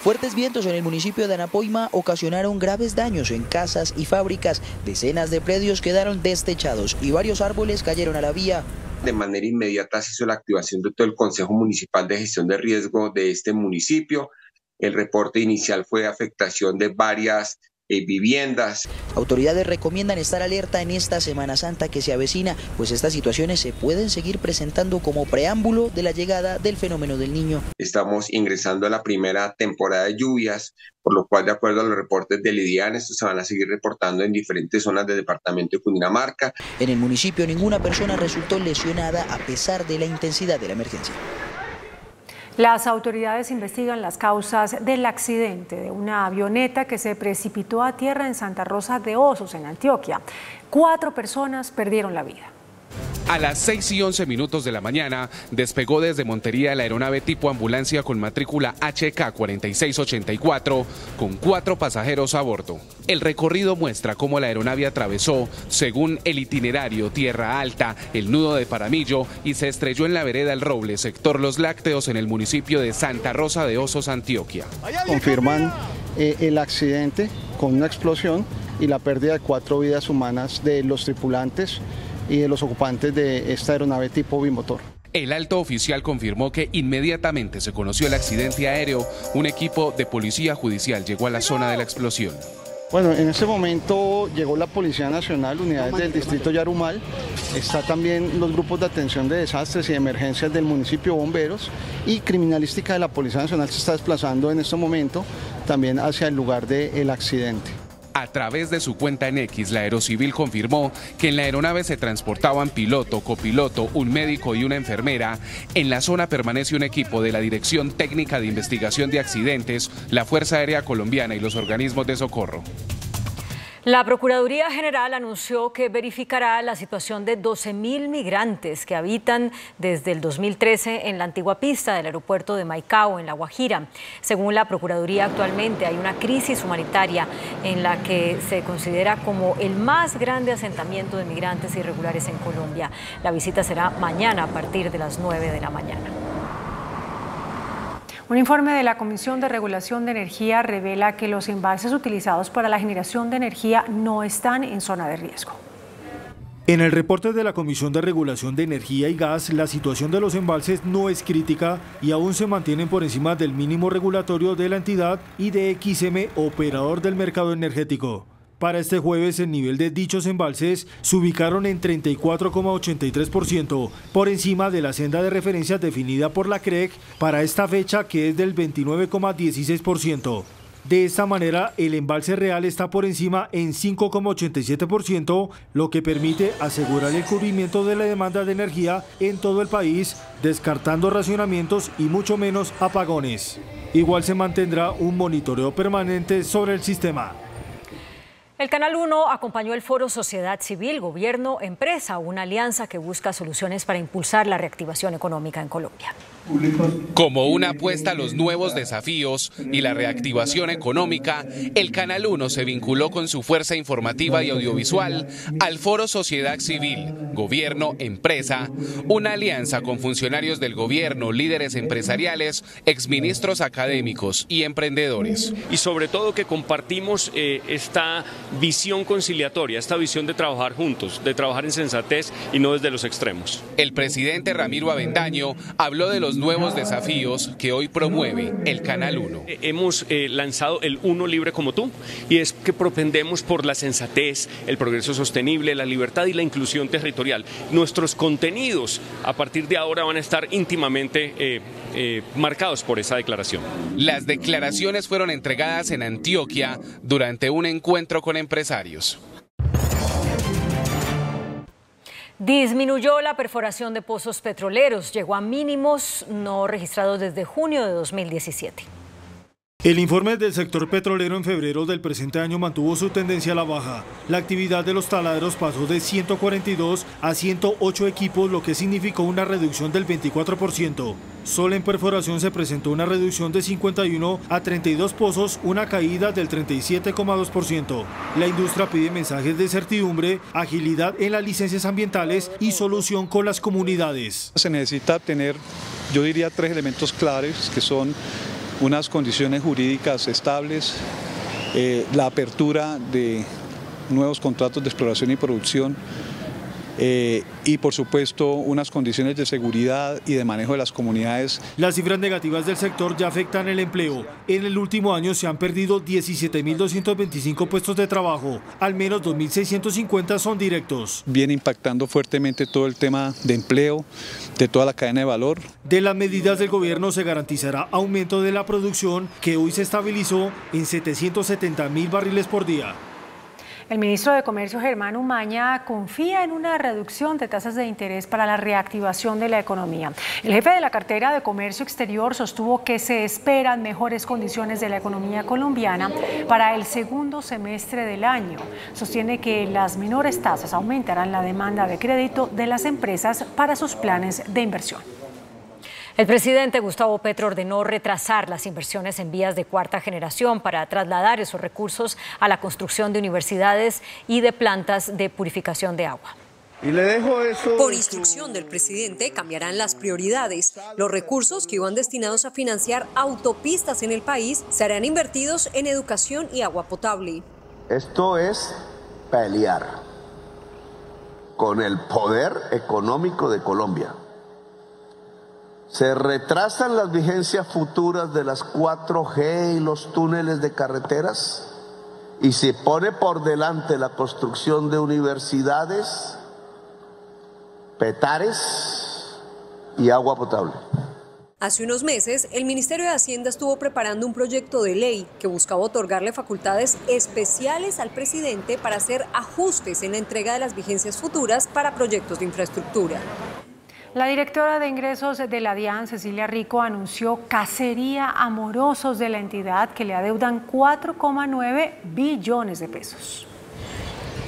Fuertes vientos en el municipio de Anapoima ocasionaron graves daños en casas y fábricas. Decenas de predios quedaron destechados y varios árboles cayeron a la vía. De manera inmediata se hizo la activación de todo el Consejo Municipal de Gestión de Riesgo de este municipio. El reporte inicial fue de afectación de varias viviendas. Autoridades recomiendan estar alerta en esta Semana Santa que se avecina, pues estas situaciones se pueden seguir presentando como preámbulo de la llegada del fenómeno del Niño. Estamos ingresando a la primera temporada de lluvias, por lo cual, de acuerdo a los reportes del IDIAN, estos se van a seguir reportando en diferentes zonas del departamento de Cundinamarca. En el municipio ninguna persona resultó lesionada a pesar de la intensidad de la emergencia. Las autoridades investigan las causas del accidente de una avioneta que se precipitó a tierra en Santa Rosa de Osos, en Antioquia. 4 personas perdieron la vida. A las 6:11 de la mañana despegó desde Montería la aeronave tipo ambulancia con matrícula HK4684 con 4 pasajeros a bordo. El recorrido muestra cómo la aeronave atravesó, según el itinerario, Tierra Alta, el nudo de Paramillo y se estrelló en la vereda El Roble, sector Los Lácteos, en el municipio de Santa Rosa de Osos, Antioquia. Confirman el accidente con una explosión y la pérdida de 4 vidas humanas de los tripulantes y de los ocupantes de esta aeronave tipo bimotor. El alto oficial confirmó que inmediatamente se conoció el accidente aéreo, un equipo de policía judicial llegó a la zona de la explosión. Bueno, en ese momento llegó la Policía Nacional, unidades del distrito Yarumal, está también los grupos de atención de desastres y de emergencias del municipio, bomberos, y criminalística de la Policía Nacional se está desplazando en este momento también hacia el lugar del accidente. A través de su cuenta en X, la Aerocivil confirmó que en la aeronave se transportaban piloto, copiloto, un médico y una enfermera. En la zona permanece un equipo de la Dirección Técnica de Investigación de Accidentes, la Fuerza Aérea Colombiana y los organismos de socorro. La Procuraduría General anunció que verificará la situación de 12.000 migrantes que habitan desde el 2013 en la antigua pista del aeropuerto de Maicao, en La Guajira. Según la Procuraduría, actualmente hay una crisis humanitaria en la que se considera como el más grande asentamiento de migrantes irregulares en Colombia. La visita será mañana a partir de las 9 de la mañana. Un informe de la Comisión de Regulación de Energía revela que los embalses utilizados para la generación de energía no están en zona de riesgo. En el reporte de la Comisión de Regulación de Energía y Gas, la situación de los embalses no es crítica y aún se mantienen por encima del mínimo regulatorio de la entidad y de XM, operador del mercado energético. Para este jueves, el nivel de dichos embalses se ubicaron en 34,83%, por encima de la senda de referencia definida por la CREC para esta fecha, que es del 29,16%. De esta manera, el embalse real está por encima en 5,87%, lo que permite asegurar el cubrimiento de la demanda de energía en todo el país, descartando racionamientos y mucho menos apagones. Igual se mantendrá un monitoreo permanente sobre el sistema. El Canal 1 acompañó el foro Sociedad Civil, Gobierno, Empresa, una alianza que busca soluciones para impulsar la reactivación económica en Colombia. Como una apuesta a los nuevos desafíos y la reactivación económica, el Canal 1 se vinculó con su fuerza informativa y audiovisual al Foro Sociedad Civil, Gobierno, Empresa, una alianza con funcionarios del gobierno, líderes empresariales, exministros académicos y emprendedores. Y sobre todo que compartimos esta visión conciliatoria, esta visión de trabajar juntos, de trabajar en sensatez y no desde los extremos. El presidente Ramiro Avendaño habló de los nuevos desafíos que hoy promueve el Canal 1. Hemos lanzado el Uno Libre como tú, y es que propendemos por la sensatez, el progreso sostenible, la libertad y la inclusión territorial. Nuestros contenidos a partir de ahora van a estar íntimamente marcados por esa declaración. Las declaraciones fueron entregadas en Antioquia durante un encuentro con empresarios. Disminuyó la perforación de pozos petroleros, llegó a mínimos no registrados desde junio de 2017. El informe del sector petrolero en febrero del presente año mantuvo su tendencia a la baja. La actividad de los taladeros pasó de 142 a 108 equipos, lo que significó una reducción del 24%. Solo en perforación se presentó una reducción de 51 a 32 pozos, una caída del 37,2%. La industria pide mensajes de certidumbre, agilidad en las licencias ambientales y solución con las comunidades. Se necesita tener, yo diría, 3 elementos claves, que son unas condiciones jurídicas estables, la apertura de nuevos contratos de exploración y producción y por supuesto unas condiciones de seguridad y de manejo de las comunidades. Las cifras negativas del sector ya afectan el empleo. En el último año se han perdido 17.225 puestos de trabajo, al menos 2.650 son directos. Viene impactando fuertemente todo el tema de empleo, de toda la cadena de valor. De las medidas del gobierno se garantizará aumento de la producción, que hoy se estabilizó en 770.000 barriles por día. El ministro de Comercio, Germán Umaña, confía en una reducción de tasas de interés para la reactivación de la economía. El jefe de la cartera de Comercio Exterior sostuvo que se esperan mejores condiciones de la economía colombiana para el segundo semestre del año. Sostiene que las menores tasas aumentarán la demanda de crédito de las empresas para sus planes de inversión. El presidente Gustavo Petro ordenó retrasar las inversiones en vías de cuarta generación para trasladar esos recursos a la construcción de universidades y de plantas de purificación de agua. Y le dejo eso. Por instrucción del presidente cambiarán las prioridades. Los recursos que iban destinados a financiar autopistas en el país serán invertidos en educación y agua potable. Esto es pelear con el poder económico de Colombia. Se retrasan las vigencias futuras de las 4G y los túneles de carreteras y se pone por delante la construcción de universidades, petares y agua potable. Hace unos meses, el Ministerio de Hacienda estuvo preparando un proyecto de ley que buscaba otorgarle facultades especiales al presidente para hacer ajustes en la entrega de las vigencias futuras para proyectos de infraestructura. La directora de ingresos de la DIAN, Cecilia Rico, anunció cacería a morosos de la entidad que le adeudan 4,9 billones de pesos.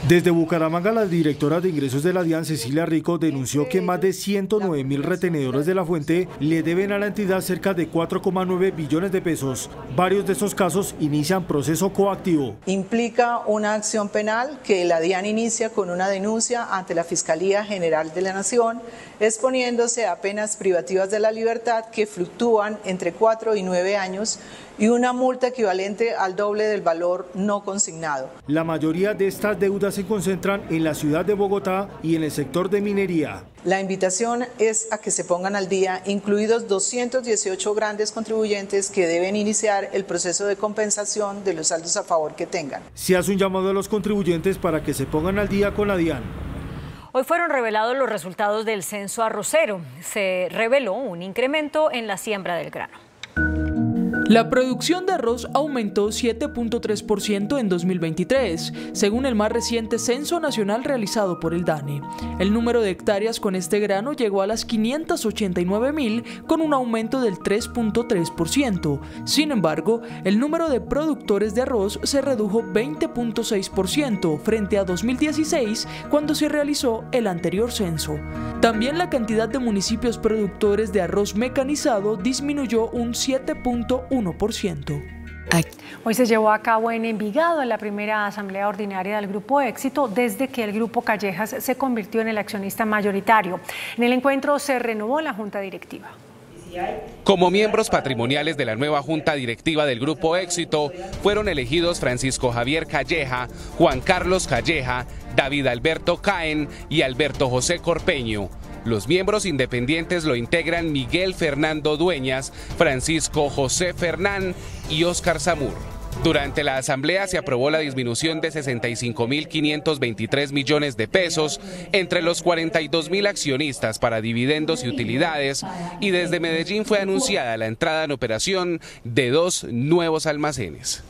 Desde Bucaramanga, la directora de ingresos de la DIAN, Cecilia Rico, denunció que más de 109.000 retenedores de la fuente le deben a la entidad cerca de 4,9 billones de pesos. Varios de estos casos inician proceso coactivo. Implica una acción penal que la DIAN inicia con una denuncia ante la Fiscalía General de la Nación, exponiéndose a penas privativas de la libertad que fluctúan entre 4 y 9 años y una multa equivalente al doble del valor no consignado. La mayoría de estas deudas se concentran en la ciudad de Bogotá y en el sector de minería. La invitación es a que se pongan al día, incluidos 218 grandes contribuyentes que deben iniciar el proceso de compensación de los saldos a favor que tengan. Se hace un llamado a los contribuyentes para que se pongan al día con la DIAN. Hoy fueron revelados los resultados del censo arrocero. Se reveló un incremento en la siembra del grano. La producción de arroz aumentó 7.3% en 2023, según el más reciente censo nacional realizado por el DANE. El número de hectáreas con este grano llegó a las 589.000, con un aumento del 3.3%. Sin embargo, el número de productores de arroz se redujo 20.6% frente a 2016, cuando se realizó el anterior censo. También la cantidad de municipios productores de arroz mecanizado disminuyó un 7.1%. Hoy se llevó a cabo en Envigado la primera asamblea ordinaria del Grupo Éxito desde que el Grupo Callejas se convirtió en el accionista mayoritario. En el encuentro se renovó la junta directiva. Como miembros patrimoniales de la nueva junta directiva del Grupo Éxito fueron elegidos Francisco Javier Calleja, Juan Carlos Calleja, David Alberto Caen y Alberto José Corpeño. Los miembros independientes lo integran Miguel Fernando Dueñas, Francisco José Fernán y Óscar Zamur. Durante la asamblea se aprobó la disminución de 65.523 millones de pesos entre los 42.000 accionistas para dividendos y utilidades, y desde Medellín fue anunciada la entrada en operación de 2 nuevos almacenes.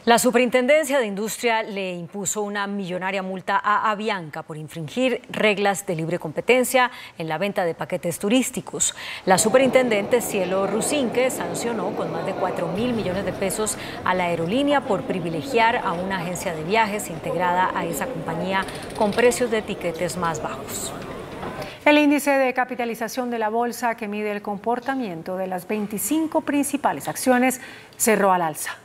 La Superintendencia de Industria le impuso una millonaria multa a Avianca por infringir reglas de libre competencia en la venta de paquetes turísticos. La superintendente Cielo Rusinque sancionó con más de 4.000 millones de pesos a la aerolínea por privilegiar a una agencia de viajes integrada a esa compañía con precios de tiquetes más bajos. El índice de capitalización de la bolsa, que mide el comportamiento de las 25 principales acciones, cerró al alza.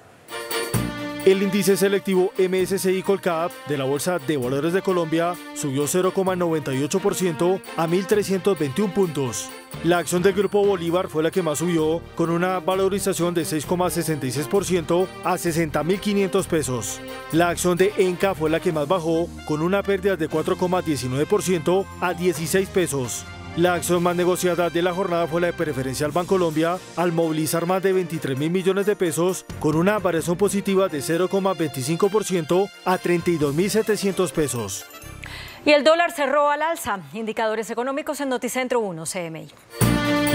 El índice selectivo MSCI Colcap de la Bolsa de Valores de Colombia subió 0,98% a 1.321 puntos. La acción del Grupo Bolívar fue la que más subió, con una valorización de 6,66% a 60.500 pesos. La acción de Enca fue la que más bajó, con una pérdida de 4,19% a 16 pesos. La acción más negociada de la jornada fue la de Preferencial Bancolombia, al movilizar más de 23.000 millones de pesos, con una variación positiva de 0,25% a 32.700 pesos. Y el dólar cerró al alza. Indicadores económicos en Noticentro 1 CMI.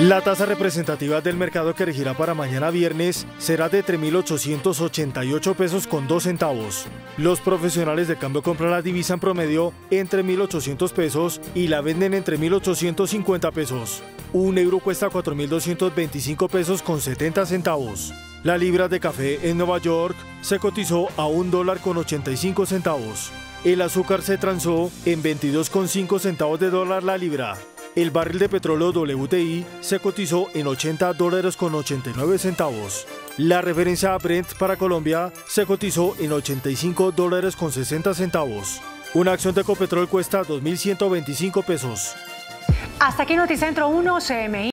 La tasa representativa del mercado que regirá para mañana viernes será de 3.888 pesos con 2 centavos. Los profesionales de cambio compran la divisa en promedio entre 1.800 pesos y la venden entre 1.850 pesos. Un euro cuesta 4.225 pesos con 70 centavos. La libra de café en Nueva York se cotizó a $1.85. El azúcar se transó en 22,5 centavos de dólar la libra. El barril de petróleo WTI se cotizó en $80.89. La referencia Brent para Colombia se cotizó en $85.60. Una acción de Ecopetrol cuesta 2.125 pesos. Hasta aquí Noticentro 1 CMI.